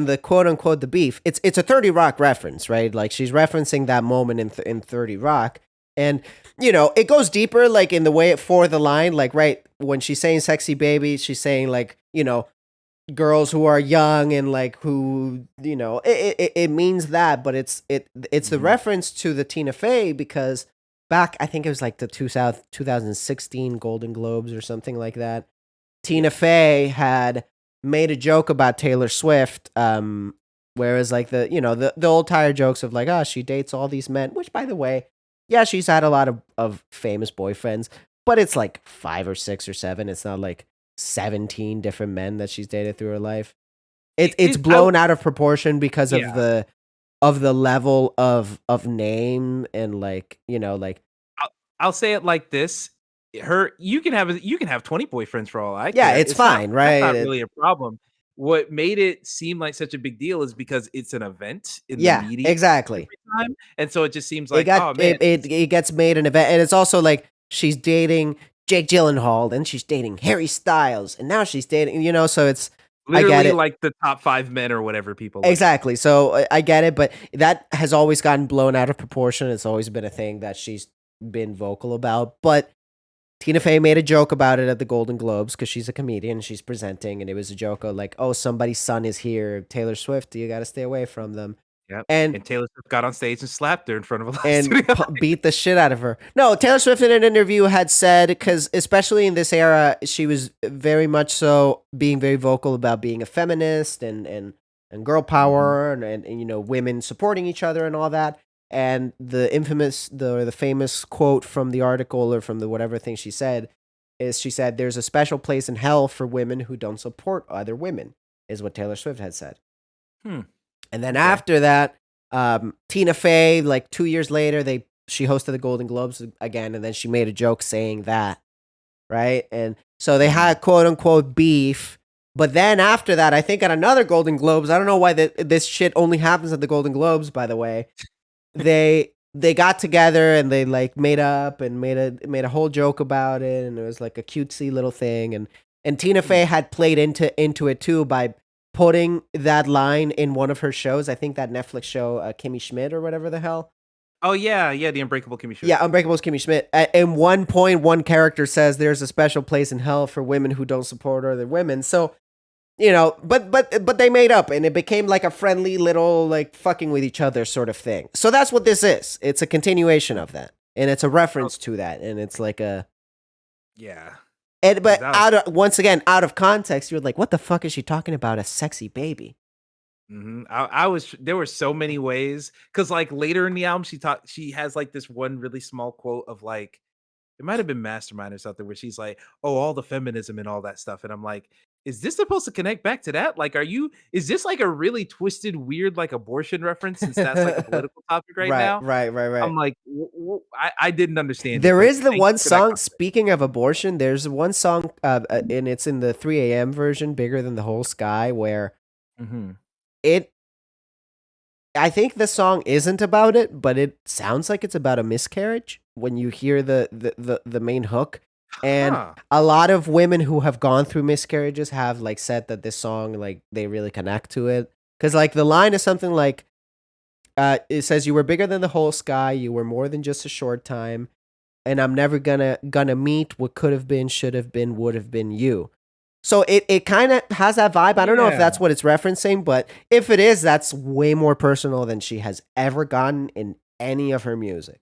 [SPEAKER 1] the quote unquote the beef, it's a 30 Rock reference, right? Like she's referencing that moment in 30 Rock. And it goes deeper, like in the way it for the line, like right when she's saying sexy baby, she's saying like, girls who are young and like who, it means that, but it's the
[SPEAKER 2] Mhm.
[SPEAKER 1] reference to the Tina Fey because back I think it was like the 2016 Golden Globes or something like that.
[SPEAKER 2] Yeah.
[SPEAKER 1] Tina Fey had made a joke about Taylor Swift, whereas like the old tire jokes of like, oh, she dates all these men, which by the way, yeah, she's had a lot of famous boyfriends, but it's like 5 or 6 or 7. It's not like 17 different men that she's dated through her life. It's
[SPEAKER 2] It I
[SPEAKER 1] blown out of proportion because
[SPEAKER 2] Yeah.
[SPEAKER 1] of the level of name and like, like
[SPEAKER 2] I'll I'll say it like this, her you can have 20 boyfriends for all I
[SPEAKER 1] yeah,
[SPEAKER 2] care.
[SPEAKER 1] it's fine,
[SPEAKER 2] That's
[SPEAKER 1] right?
[SPEAKER 2] not really a problem. What made it seem like such a big deal is because it's an event in the
[SPEAKER 1] Yeah,
[SPEAKER 2] media
[SPEAKER 1] exactly.
[SPEAKER 2] every time, and so it just seems
[SPEAKER 1] It
[SPEAKER 2] like,
[SPEAKER 1] got
[SPEAKER 2] "Oh, man,
[SPEAKER 1] it gets made an event, and it's also like she's dating Jake Gyllenhaal, then she's dating Harry Styles, and now she's dating, so it's I get
[SPEAKER 2] literally
[SPEAKER 1] it.
[SPEAKER 2] like the top 5 men or whatever people like."
[SPEAKER 1] Exactly. So I get it, but that has always gotten blown out of proportion. It's always been a thing that she's been vocal about. But Tina Fey made a joke about it at the Golden Globes because she's a comedian, she's presenting, and it was a joke of like, "Oh, somebody's son is here, Taylor Swift. You got to stay away from them."
[SPEAKER 2] Yep,
[SPEAKER 1] And
[SPEAKER 2] and Taylor Swift got on stage and slapped her in front of a live studio.
[SPEAKER 1] beat the shit out of her. No, Taylor Swift in an interview had said, because especially in this era, she was very much so being very vocal about being a feminist and girl
[SPEAKER 2] Mhm.
[SPEAKER 1] power and women supporting each other and all that. And the famous quote from the article or from the whatever thing she said is she said, "There's a special place in hell for women who don't support other women," is what Taylor Swift had said.
[SPEAKER 2] Hmm,
[SPEAKER 1] And then
[SPEAKER 2] okay.
[SPEAKER 1] after that, Tina Fey, like 2 years later, she hosted the Golden Globes again, and then she made a joke saying that, right? And so they
[SPEAKER 2] Mhm.
[SPEAKER 1] had quote unquote beef. But then after that, I think at another Golden Globes, I don't know why this shit only happens at the Golden Globes. By the way, they got together and they like made up and made a whole joke about it, and it was like a cutesy little thing. And Tina
[SPEAKER 2] Hmm.
[SPEAKER 1] Fey had played into it too by putting that line in one of her shows. I think that Netflix show, Kimmy Schmidt or whatever the hell.
[SPEAKER 2] Oh, yeah, yeah, The Unbreakable Kimmy Schmidt.
[SPEAKER 1] Yeah, Unbreakable's Kimmy Schmidt. At one point, one character says there's a special place in hell for women who don't support other women. So but they made up and it became like a friendly little like fucking with each other sort of thing. So that's what this is. It's a continuation of that. And it's a
[SPEAKER 2] Oh,
[SPEAKER 1] reference to that. And it's like a
[SPEAKER 2] yeah, because
[SPEAKER 1] but
[SPEAKER 2] that was
[SPEAKER 1] out of once again, out of context, you're like, what the fuck is she talking about? A sexy baby.
[SPEAKER 2] mhm. I was there were so many ways because like, later in the album, she has, like, this one really small quote of, like it might have been Mastermind or something where she's like, "Oh, all the feminism and all that stuff," and I'm like, "Is this supposed to connect back to that? Like, is this, like, a really twisted, weird, like, abortion reference since that's, like, a political topic right
[SPEAKER 1] Right,
[SPEAKER 2] now?"
[SPEAKER 1] right, right,
[SPEAKER 2] I'm
[SPEAKER 1] right.
[SPEAKER 2] like, "W w" I didn't understand it,
[SPEAKER 1] There
[SPEAKER 2] but
[SPEAKER 1] is the
[SPEAKER 2] thank
[SPEAKER 1] one
[SPEAKER 2] you for that
[SPEAKER 1] song,
[SPEAKER 2] context.
[SPEAKER 1] speaking of abortion, there's one song, and it's in the 3 a.m. version, Bigger Than the Whole Sky, where
[SPEAKER 2] Mhm.
[SPEAKER 1] it I think the song isn't about it, but it sounds like it's about a miscarriage when you hear the main hook. And
[SPEAKER 2] Huh.
[SPEAKER 1] a lot of women who have gone through miscarriages have like said that this song like they really connect to it. Cause like the line is something like it says, "You were bigger than the whole sky, you were more than just a short time, and I'm never gonna meet what could have been, should have been, would have been you." So it kind of has that vibe. I don't know if
[SPEAKER 2] Yeah.
[SPEAKER 1] that's what it's referencing, but if it is, that's way more personal than she has ever gotten in any of her music.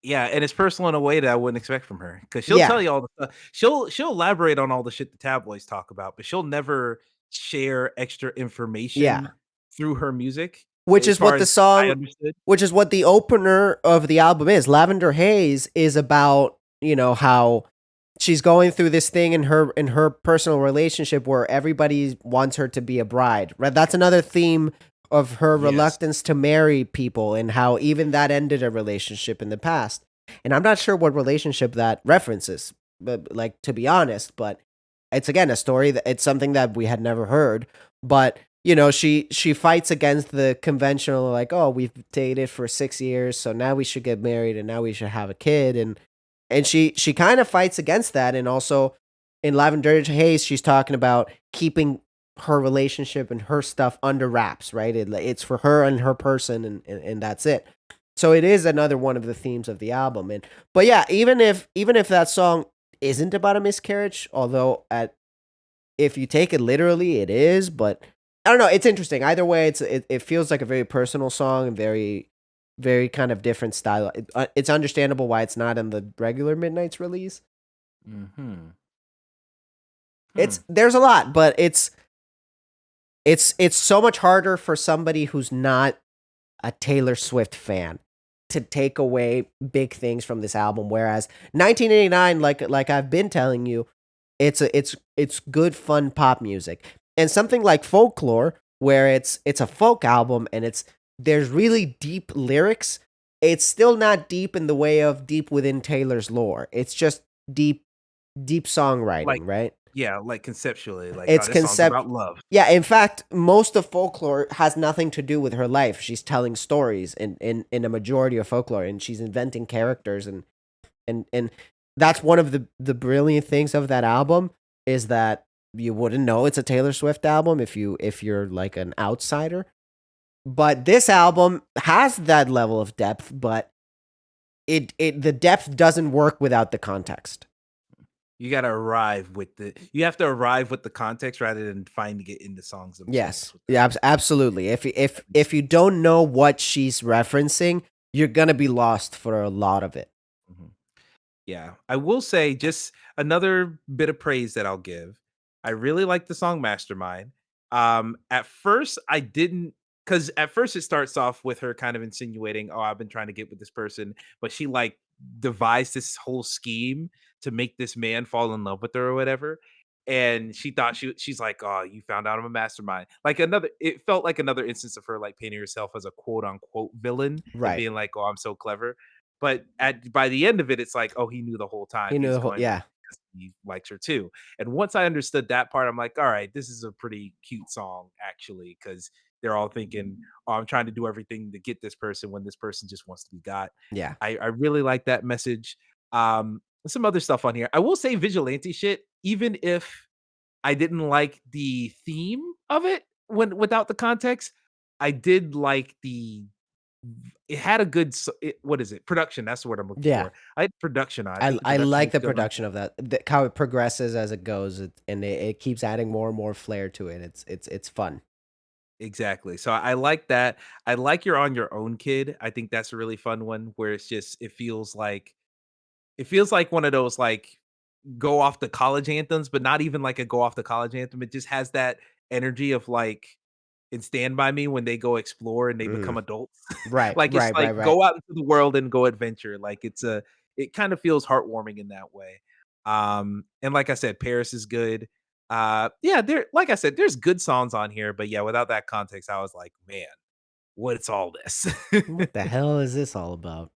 [SPEAKER 2] Yeah, and it's personal in a way that I wouldn't expect from her because 'cause she'll
[SPEAKER 1] Yeah,
[SPEAKER 2] tell you all the stuff. She'll elaborate on all the shit the tabloids talk about, but she'll never share extra
[SPEAKER 1] yeah.
[SPEAKER 2] information through her music,
[SPEAKER 1] Which
[SPEAKER 2] as
[SPEAKER 1] is
[SPEAKER 2] far
[SPEAKER 1] what the
[SPEAKER 2] as I
[SPEAKER 1] song,
[SPEAKER 2] understood.
[SPEAKER 1] which is what the opener of the album is. Lavender Haze is about, how she's going through this thing in her personal relationship where everybody wants her to be a bride. Right? That's another theme of her
[SPEAKER 2] Yes.
[SPEAKER 1] reluctance to marry people and how even that ended a relationship in the past. And I'm not sure what relationship that references, but like to be honest, but it's again a story that it's something that we had never heard, but she fights against the conventional like, oh, we've dated for 6 years, so now we should get married and now we should have a kid, and she kind of fights against that, and also in Lavender Haze, she's talking about keeping her relationship and her stuff under wraps, right? It's for her and her person, and that's it. So it is another one of the themes of the album, and but yeah, even if that song isn't about a miscarriage, although at if you take it literally, it is. But I don't know. It's interesting. Either way, it feels like a very personal song and very kind of different style. It's understandable why it's not in the regular Midnight's release.
[SPEAKER 2] Hmm.
[SPEAKER 1] It's there's a lot, but it's so much harder for somebody who's not a Taylor Swift fan to take away big things from this album. Whereas 1989, like I've been telling you, it's good fun pop music, and something like Folklore, where it's a folk album and there's really deep lyrics. It's still not deep in the way of deep within Taylor's lore. It's just deep
[SPEAKER 2] Like,
[SPEAKER 1] songwriting, right?
[SPEAKER 2] yeah, like conceptually, like, oh,
[SPEAKER 1] It's
[SPEAKER 2] this song's
[SPEAKER 1] concept
[SPEAKER 2] about love.
[SPEAKER 1] Yeah, in fact, most of Folklore has nothing to do with her life. She's telling stories in a majority of Folklore, and she's inventing characters, and that's one of the brilliant things of that album, is that you wouldn't know it's a Taylor Swift album if you're like an outsider. But this album has that level of depth, but the depth doesn't work without the context.
[SPEAKER 2] You have to arrive with the context rather than finding it in the songs themselves
[SPEAKER 1] Yes.
[SPEAKER 2] with
[SPEAKER 1] Yeah,
[SPEAKER 2] that.
[SPEAKER 1] absolutely. If you don't know what she's referencing, you're going to be lost for a lot of it.
[SPEAKER 2] Mhm. Yeah, I will say just another bit of praise that I'll give. I really like the song Mastermind. At first I didn't, because at first it starts off with her kind of insinuating, "Oh, I've been trying to get with this person," but she like devised this whole scheme to make this man fall in love with her or whatever. And she thought she's like, "Oh, you found out I'm a mastermind." Like another, it felt like another instance of her like painting herself as a quote unquote villain and
[SPEAKER 1] Right.
[SPEAKER 2] being like, "Oh, I'm so clever." But at by the end of it, it's like, oh, he knew the whole time.
[SPEAKER 1] You
[SPEAKER 2] He
[SPEAKER 1] know
[SPEAKER 2] was
[SPEAKER 1] the whole
[SPEAKER 2] going for
[SPEAKER 1] yeah.
[SPEAKER 2] it because he likes her too. And once I understood that part, I'm like, all right, this is a pretty cute song, actually, because they're all thinking, oh, I'm trying to do everything to get this person when this person just wants to be got.
[SPEAKER 1] Yeah.
[SPEAKER 2] I really like that message. Some other stuff on here. I will say vigilante shit, even if I didn't like the theme of it when without the context, I did like it had a good what is it? Production, that's the word I'm looking
[SPEAKER 1] Yeah.
[SPEAKER 2] for. I had production on. I think the
[SPEAKER 1] I
[SPEAKER 2] production
[SPEAKER 1] like
[SPEAKER 2] was
[SPEAKER 1] the
[SPEAKER 2] good on
[SPEAKER 1] production of that. How it progresses as it goes, and it keeps adding more and more flair to it. It's fun.
[SPEAKER 2] exactly. So I like that. I like You're on Your Own Kid. I think that's a really fun one where it feels like one of those like go off the college anthems, but not even like a go off the college anthem. It just has that energy of like in Stand By Me when they go explore and they become
[SPEAKER 1] Mm.
[SPEAKER 2] adults.
[SPEAKER 1] Right.
[SPEAKER 2] Like it's
[SPEAKER 1] Right.
[SPEAKER 2] like
[SPEAKER 1] Right. Right.
[SPEAKER 2] go out into the world and go adventure. Like it kind of feels heartwarming in that way. And like I said, Paris is good. Yeah, there like I said, there's good songs on here, but yeah, without that context, I was like, man, what's all this?
[SPEAKER 1] What the hell is this all about?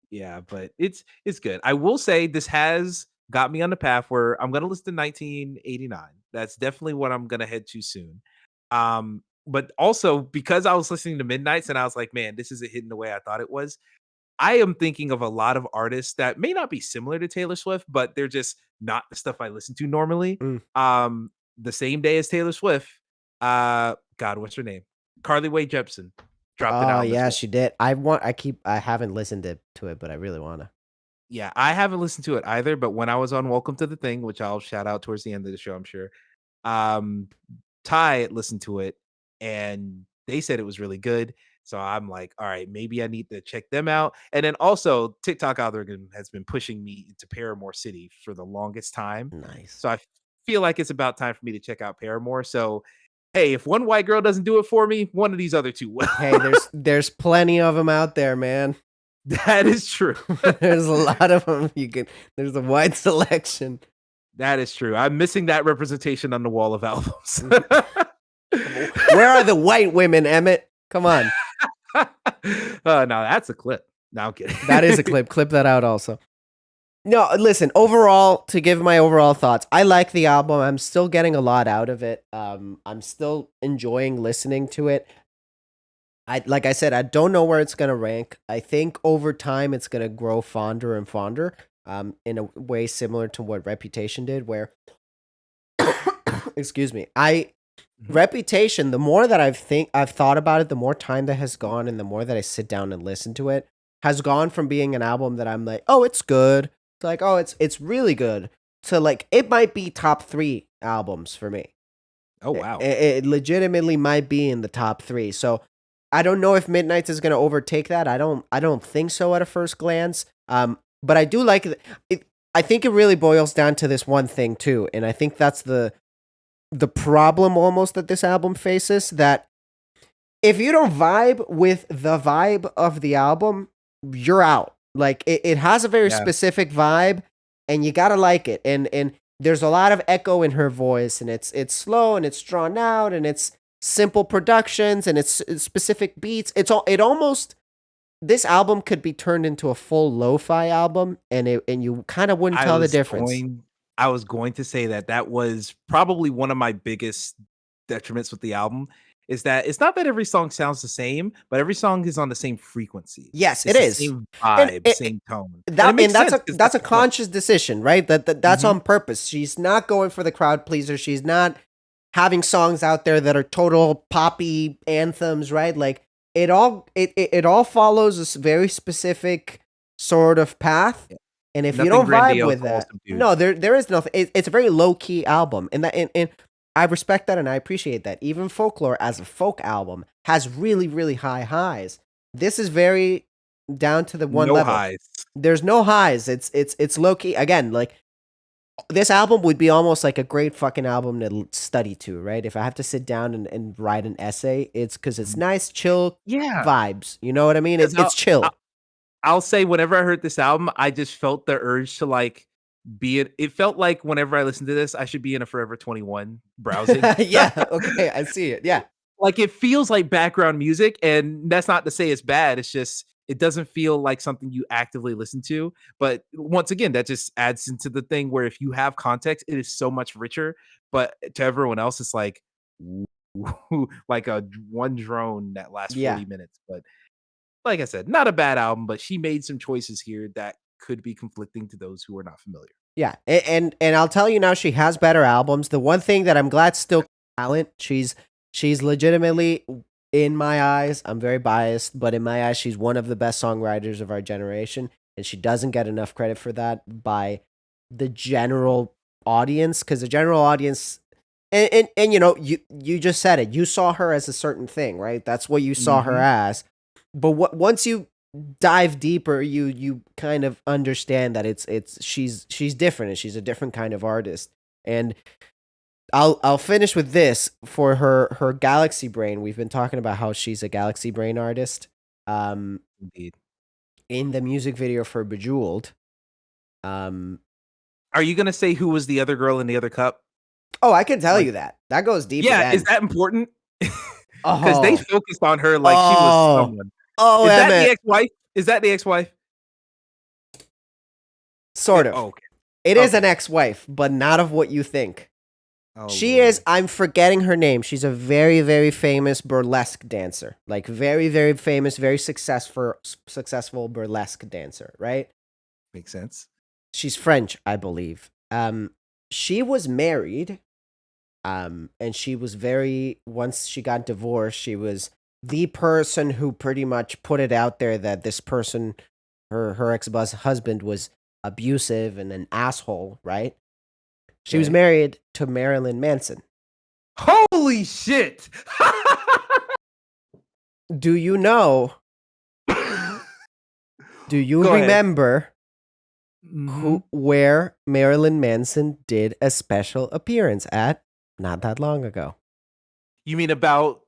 [SPEAKER 2] Yeah, but it's good. I will say this has got me on the path where I'm gonna listen to 1989. That's definitely what I'm gonna head to soon. But also because I was listening to Midnights and I was like, man, this isn't hitting the way I thought it was. I am thinking of a lot of artists that may not be similar to Taylor Swift, but they're just not the stuff I listen to normally.
[SPEAKER 1] Mm.
[SPEAKER 2] The same day as Taylor Swift, God, what's her name? Carly Rae Jepsen dropped an
[SPEAKER 1] Oh
[SPEAKER 2] album as
[SPEAKER 1] yeah,
[SPEAKER 2] well.
[SPEAKER 1] she did. I haven't listened to it, but I really wanna.
[SPEAKER 2] Yeah, I haven't listened to it either, but when I was on Welcome to the Thing, which I'll shout out towards the end of the show, I'm sure, um, Ty listened to it and they said it was really good. So I'm like, all right, maybe I need to check them out. And then also, TikTok algorithm has been pushing me into Paramore City for the longest time.
[SPEAKER 1] Nice.
[SPEAKER 2] So I feel like it's about time for me to check out Paramore. So, hey, if one white girl doesn't do it for me, one of these other two will.
[SPEAKER 1] Hey, there's plenty of them out there, man.
[SPEAKER 2] That is true.
[SPEAKER 1] There's a lot of them. There's a wide selection.
[SPEAKER 2] That is true. I'm missing that representation on the wall of albums.
[SPEAKER 1] Where are the white women, Emmett? Come on.
[SPEAKER 2] Now that's a clip. Now I'm kidding.
[SPEAKER 1] That is a clip. Clip that out also. No, listen, overall, to give my overall thoughts, I like the album. I'm still getting a lot out of it. I'm still enjoying listening to it. Like I said, I don't know where it's gonna rank. I think over time it's gonna grow fonder and fonder. In a way similar to what Reputation did, where excuse me, I
[SPEAKER 2] Mhm.
[SPEAKER 1] Reputation, the more that I've thought about it, the more time that has gone and the more that I sit down and listen to it, has gone from being an album that I'm like, "Oh, it's good," to like, "Oh, it's really good," to like, it might be top 3 albums for me.
[SPEAKER 2] Oh,
[SPEAKER 1] It
[SPEAKER 2] wow.
[SPEAKER 1] it legitimately might be in the top 3, so I don't know if Midnights is gonna overtake that, I don't think so at a first glance, but I do like it. I think it really boils down to this one thing too, and I think that's the problem almost that this album faces, that if you don't vibe with the vibe of the album, you're out. Like it has a very
[SPEAKER 2] Yeah.
[SPEAKER 1] specific vibe and you gotta like it. And there's a lot of echo in her voice, and it's slow and it's drawn out and it's simple productions and it's specific beats. It almost this album could be turned into a full lo-fi album and you kind of wouldn't
[SPEAKER 2] I
[SPEAKER 1] tell the
[SPEAKER 2] was
[SPEAKER 1] difference.
[SPEAKER 2] going I was going to say that that was probably one of my biggest detriments with the album, is that it's not that every song sounds the same, but every song is on the same frequency.
[SPEAKER 1] Yes, it
[SPEAKER 2] It's the
[SPEAKER 1] is.
[SPEAKER 2] same
[SPEAKER 1] And
[SPEAKER 2] vibe, same tone, and it
[SPEAKER 1] that
[SPEAKER 2] makes
[SPEAKER 1] that's
[SPEAKER 2] sense
[SPEAKER 1] a
[SPEAKER 2] because
[SPEAKER 1] that's
[SPEAKER 2] that's
[SPEAKER 1] a
[SPEAKER 2] the point.
[SPEAKER 1] conscious decision, right? That's
[SPEAKER 2] Mhm.
[SPEAKER 1] on purpose. She's not going for the crowd pleaser. She's not having songs out there that are total poppy anthems, right? Like it all follows this very specific sort of path.
[SPEAKER 2] Yeah.
[SPEAKER 1] And if you
[SPEAKER 2] Nothing
[SPEAKER 1] don't vibe
[SPEAKER 2] grandiose,
[SPEAKER 1] with
[SPEAKER 2] all
[SPEAKER 1] that,
[SPEAKER 2] subdued.
[SPEAKER 1] no, there is nothing. It's a very low key album, and I respect that and I appreciate that. Even Folklore as a folk album has really really high highs. This is very down to the one
[SPEAKER 2] No
[SPEAKER 1] level.
[SPEAKER 2] highs.
[SPEAKER 1] There's no highs. It's low key. Again, like this album would be almost like a great fucking album to study to, right? If I have to sit down and write an essay, it's because it's
[SPEAKER 2] Mhm.
[SPEAKER 1] nice, chill
[SPEAKER 2] Yeah,
[SPEAKER 1] vibes. You know what I mean?
[SPEAKER 2] 'cause
[SPEAKER 1] It's
[SPEAKER 2] I'll
[SPEAKER 1] chill.
[SPEAKER 2] I'll say whenever I heard this album, I just felt the urge to, like, it felt like whenever I listened to this, I should be in a Forever 21 browsing.
[SPEAKER 1] Yeah. Okay. I see it. Yeah.
[SPEAKER 2] Like, it feels like background music, and that's not to say it's bad, it's just it doesn't feel like something you actively listen to, but once again, that just adds into the thing where if you have context, it is so much richer, but to everyone else, it's like, like a one drone that lasts
[SPEAKER 1] Yeah.
[SPEAKER 2] 40 minutes, but like I said, not a bad album, but she made some choices here that could be conflicting to those who are not familiar.
[SPEAKER 1] Yeah, and I'll tell you now, she has better albums. The one thing that I'm glad still talent, she's legitimately in my eyes. I'm very biased, but in my eyes, she's one of the best songwriters of our generation, and she doesn't get enough credit for that by the general audience. Because the general audience, and you know, you just said it. You saw her as a certain thing, right? That's what you saw her
[SPEAKER 2] Mhm.
[SPEAKER 1] as. But once you dive deeper, you kind of understand that it's she's different and she's a different kind of artist. And I'll finish with this for her Galaxy Brain. We've been talking about how she's a Galaxy Brain artist. Um,
[SPEAKER 2] Indeed.
[SPEAKER 1] in the music video for Bejeweled. Um,
[SPEAKER 2] Are you gonna say who was the other girl in the other cup?
[SPEAKER 1] oh, I can tell
[SPEAKER 2] Like,
[SPEAKER 1] you that. That goes deep
[SPEAKER 2] yeah, is
[SPEAKER 1] again.
[SPEAKER 2] that important? Because they
[SPEAKER 1] Oh,
[SPEAKER 2] focused on her like she was
[SPEAKER 1] oh,
[SPEAKER 2] someone.
[SPEAKER 1] oh,
[SPEAKER 2] Is that the
[SPEAKER 1] Emmett.
[SPEAKER 2] ex-wife? Is that the ex-wife?
[SPEAKER 1] Sort of.
[SPEAKER 2] Oh, okay.
[SPEAKER 1] It is an
[SPEAKER 2] Okay.
[SPEAKER 1] ex-wife, but not of what you think.
[SPEAKER 2] Oh,
[SPEAKER 1] She is,
[SPEAKER 2] lordy.
[SPEAKER 1] I'm forgetting her name. She's a very, very famous burlesque dancer. Like very, very famous, very successful burlesque dancer, right?
[SPEAKER 2] Makes sense.
[SPEAKER 1] She's French, I believe. She was married, and she was very once she got divorced, she was the person who pretty much put it out there that this person, her ex husband was abusive and an asshole, right? She was
[SPEAKER 2] Okay.
[SPEAKER 1] married to Marilyn Manson.
[SPEAKER 2] Holy shit!
[SPEAKER 1] Do you know Do you
[SPEAKER 2] Go ahead.
[SPEAKER 1] remember
[SPEAKER 2] Mhm.
[SPEAKER 1] who where Marilyn Manson did a special appearance at not that long ago?
[SPEAKER 2] You mean about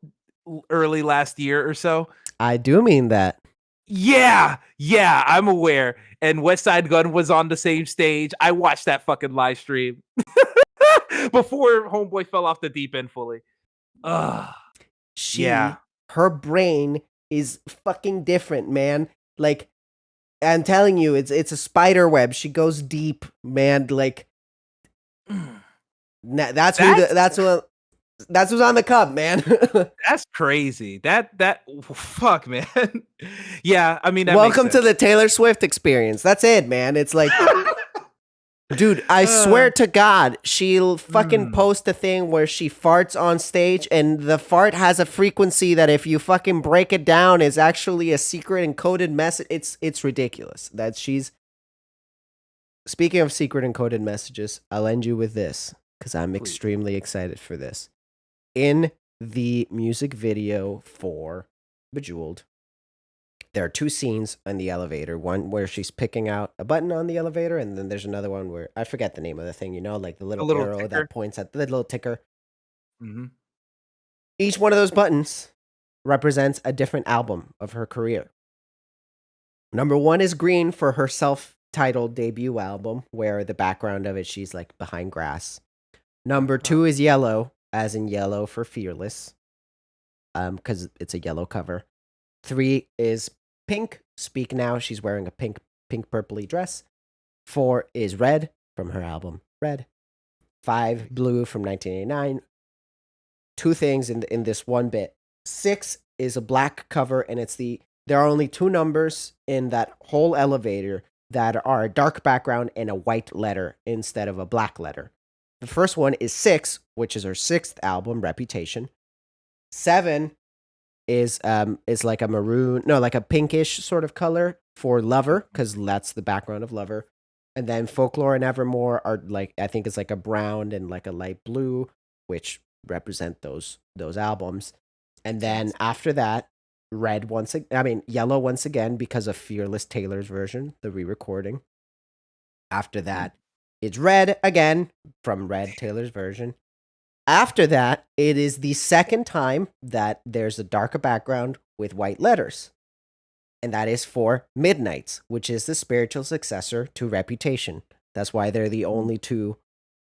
[SPEAKER 2] early last year or so?
[SPEAKER 1] I do mean that.
[SPEAKER 2] Yeah, yeah, I'm aware. And West Side Gun was on the same stage. I watched that fucking live stream before Homeboy fell off the deep end fully. Ugh, yeah.
[SPEAKER 1] Her brain is fucking different, man. Like I'm telling you, it's a spider web. She goes deep, man. Like that's who
[SPEAKER 2] That's
[SPEAKER 1] that's who's on the cup, man.
[SPEAKER 2] that's crazy. That fuck, man. Yeah, I mean, that makes
[SPEAKER 1] Welcome to
[SPEAKER 2] sense.
[SPEAKER 1] the Taylor Swift experience. That's it, man. It's like, dude, I swear to God, she'll fucking post a thing where she farts on stage, and the fart has a frequency that if you fucking break it down is actually a secret encoded message. It's ridiculous. That she's Speaking of secret encoded messages, I'll end you with this because I'm
[SPEAKER 2] Please.
[SPEAKER 1] extremely excited for this. In the music video for Bejeweled, there are two scenes in the elevator. One where she's picking out a button on the elevator, and then there's another one where I forget the name of the thing, like the
[SPEAKER 2] A
[SPEAKER 1] little
[SPEAKER 2] little
[SPEAKER 1] arrow
[SPEAKER 2] ticker.
[SPEAKER 1] that points at the little ticker.
[SPEAKER 2] Mhm.
[SPEAKER 1] Each one of those buttons represents a different album of her career. Number one is green for her self-titled debut album, where the background of it, she's like behind grass. Number two is yellow, as in yellow for Fearless, because it's a yellow cover. 3 is pink, Speak Now. She's wearing a pink purpley dress. 4 is red from her album Red. 5, blue from 1989. Two things in this one bit. 6 is a black cover, and there are only two numbers in that whole elevator that are a dark background and a white letter instead of a black letter. The first one is 6, which is her 6th album, Reputation. 7 is like a maroon, no, like a pinkish sort of color for Lover, because that's the background of Lover. And then Folklore and Evermore are like, I think it's like a brown and like a light blue, which represent those albums. And then after that, yellow once again because of Fearless Taylor's version, the re-recording. After that, it's red again from Red Taylor's version. After that, it is the second time that there's a darker background with white letters. And that is for Midnights, which is the spiritual successor to Reputation. That's why they're the only two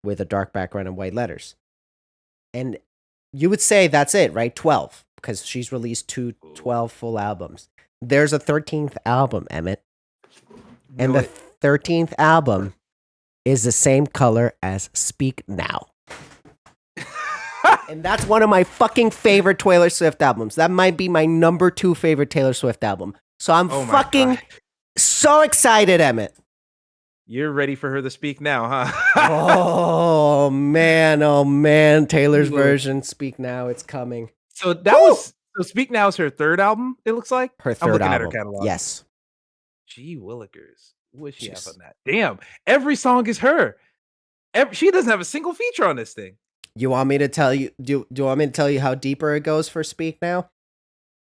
[SPEAKER 1] with a dark background and white letters. And you would say that's it, right? 12, because she's released 12 full albums. There's a 13th album, Emmett. And the 13th album is the same color as Speak Now. And that's one of my fucking favorite Taylor Swift albums. That might be my number 2 favorite Taylor Swift album. So I'm fucking so excited, Emmett.
[SPEAKER 2] You're ready for her to speak now, huh?
[SPEAKER 1] Oh man, Taylor's version, Speak Now, it's coming.
[SPEAKER 2] So so Speak Now is her third album, it looks like?
[SPEAKER 1] Her third
[SPEAKER 2] I'm looking
[SPEAKER 1] album.
[SPEAKER 2] at her catalog.
[SPEAKER 1] Yes.
[SPEAKER 2] Gee willikers. What she have on that? Damn, every song is her. She doesn't have a single feature on this thing.
[SPEAKER 1] You want me to tell you? Do you want me to tell you how deeper it goes for Speak Now?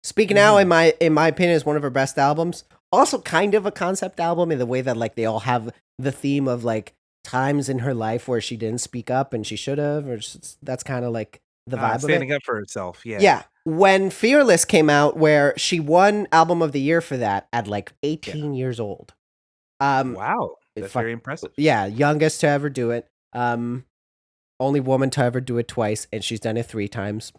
[SPEAKER 1] Speak Now, in my opinion, is one of her best albums. Also, kind of a concept album in the way that like they all have the theme of like times in her life where she didn't speak up and she should have, or that's kind of like the vibe of it.
[SPEAKER 2] Standing up for herself, yeah.
[SPEAKER 1] Yeah. When Fearless came out, where she won Album of the Year for that at like 18 years old.
[SPEAKER 2] Wow, that's very impressive.
[SPEAKER 1] Yeah, youngest to ever do it. Only woman to ever do it twice, and she's done it 3 times.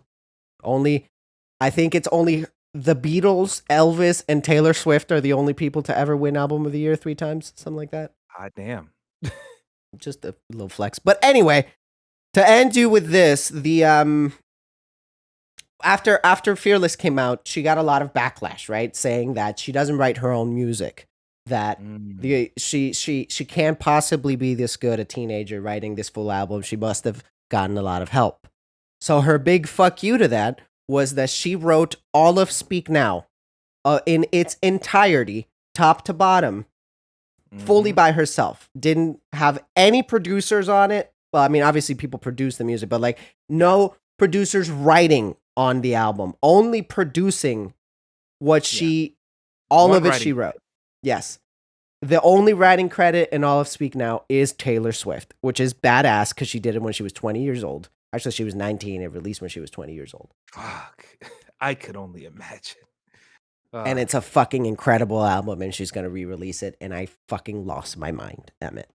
[SPEAKER 1] I think it's only the Beatles, Elvis, and Taylor Swift are the only people to ever win Album of the Year 3 times, something like that.
[SPEAKER 2] Ah, damn.
[SPEAKER 1] Just a little flex. But anyway, to end you with this, the after Fearless came out, she got a lot of backlash, right? Saying that she doesn't write her own music. That she can't possibly be this good a teenager writing this full album. She must have gotten a lot of help. So her big fuck you to that was that she wrote all of Speak Now in its entirety, top to bottom, fully by herself. Didn't have any producers on it. Well, I mean, obviously people produce the music, but like no producers writing on the album, only producing what all of it she wrote. Yes. The only writing credit in all of Speak Now is Taylor Swift, which is badass because she did it when she was 20 years old. Actually, she was 19 and released when she was 20 years old.
[SPEAKER 2] Fuck. I could only imagine.
[SPEAKER 1] And it's a fucking incredible album, and she's going to re-release it, and I fucking lost my mind, Emmett.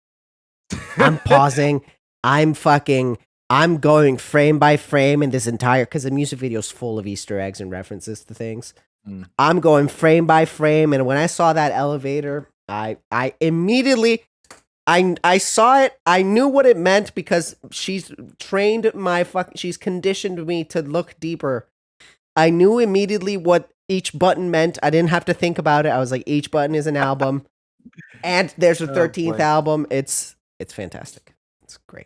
[SPEAKER 1] I'm pausing. I'm going frame by frame in this entire, because the music video is full of Easter eggs and references to things. I'm going frame by frame, and when I saw that elevator, I immediately I saw it. I knew what it meant because she's trained she's conditioned me to look deeper. I knew immediately what each button meant. I didn't have to think about it. I was like, each button is an album. And there's a
[SPEAKER 2] Oh
[SPEAKER 1] 13th
[SPEAKER 2] boy.
[SPEAKER 1] album. It's fantastic. It's great.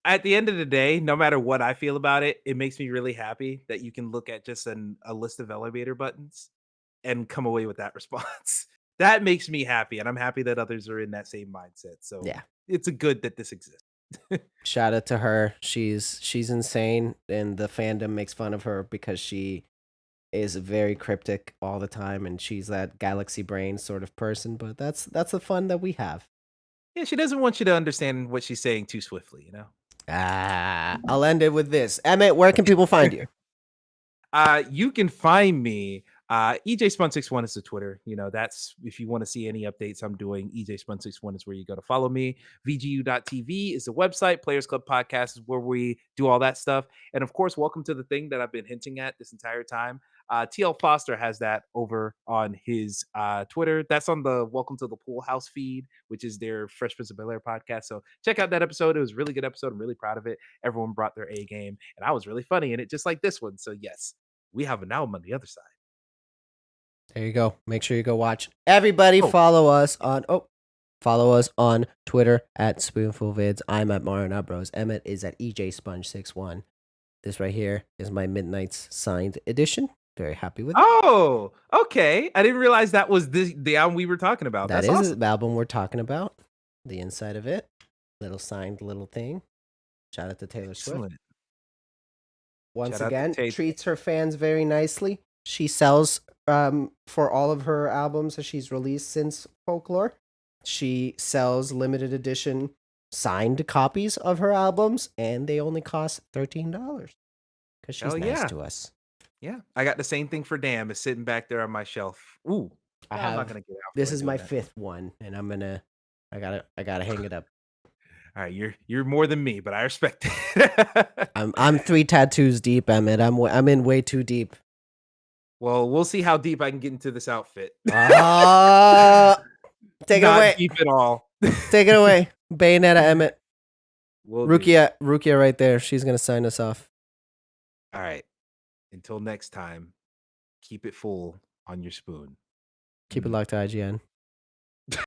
[SPEAKER 2] At the end of the day, no matter what I feel about it, it makes me really happy that you can look at just a list of elevator buttons and come away with that response. That makes me happy, and I'm happy that others are in that same mindset. So
[SPEAKER 1] Yeah.
[SPEAKER 2] it's a good that this exists.
[SPEAKER 1] Shout out to her. She's insane and the fandom makes fun of her because she is very cryptic all the time and she's that galaxy brain sort of person, but that's the fun that we have.
[SPEAKER 2] Yeah, she doesn't want you to understand what she's saying too swiftly, you know?
[SPEAKER 1] I'll end it with this. Emmett, where can people find you?
[SPEAKER 2] You can find me. EJ Spun 61 is the Twitter. You know, that's if you want to see any updates I'm doing. EJ Spun 61 is where you go to follow me. VGU.TV is the website. Players Club Podcast is where we do all that stuff. And of course, welcome to the thing that I've been hinting at this entire time. TL Foster has that over on his Twitter. That's on the Welcome to the Pool House feed, which is their Fresh Prince of Bel-Air podcast. So check out that episode. It was a really good episode. I'm really proud of it. Everyone brought their A game, and I was really funny in it, just like this one. So yes, we have an album on the other side.
[SPEAKER 1] There you go. Make sure you go watch. Everybody follow us on Twitter at Spoonful Vids. I'm at Mario Bros. Emmett is at EJ Sponge 61. This right here is my Midnight's signed edition. Very happy with it.
[SPEAKER 2] Oh, okay. I didn't realize that was the album we were talking about.
[SPEAKER 1] That
[SPEAKER 2] That's
[SPEAKER 1] is
[SPEAKER 2] awesome.
[SPEAKER 1] the album we're talking about. The inside of it. Little signed little thing. Shout out to Taylor Swift. Once
[SPEAKER 2] Shout out to
[SPEAKER 1] again,
[SPEAKER 2] Tay.
[SPEAKER 1] treats her fans very nicely. She sells for all of her albums that she's released since Folklore. She sells limited edition signed copies of her albums, and they only cost $13 because she's nice to us.
[SPEAKER 2] Yeah, I got the same thing for Damn. It's sitting back there on my shelf. Ooh, I'm not gonna get out.
[SPEAKER 1] This is my 5th one, and I gotta hang it up.
[SPEAKER 2] All right, you're more than me, but I respect it.
[SPEAKER 1] I'm 3 tattoos deep, Emmett. I'm in way too deep.
[SPEAKER 2] Well, we'll see how deep I can get into this outfit.
[SPEAKER 1] Take it
[SPEAKER 2] Not
[SPEAKER 1] away.
[SPEAKER 2] deep at all.
[SPEAKER 1] Take it away. Bayonetta Emmett.
[SPEAKER 2] We'll
[SPEAKER 1] Rukia right there. She's gonna sign us off.
[SPEAKER 2] All right. Until next time, keep it full on your spoon.
[SPEAKER 1] Keep it locked to IGN.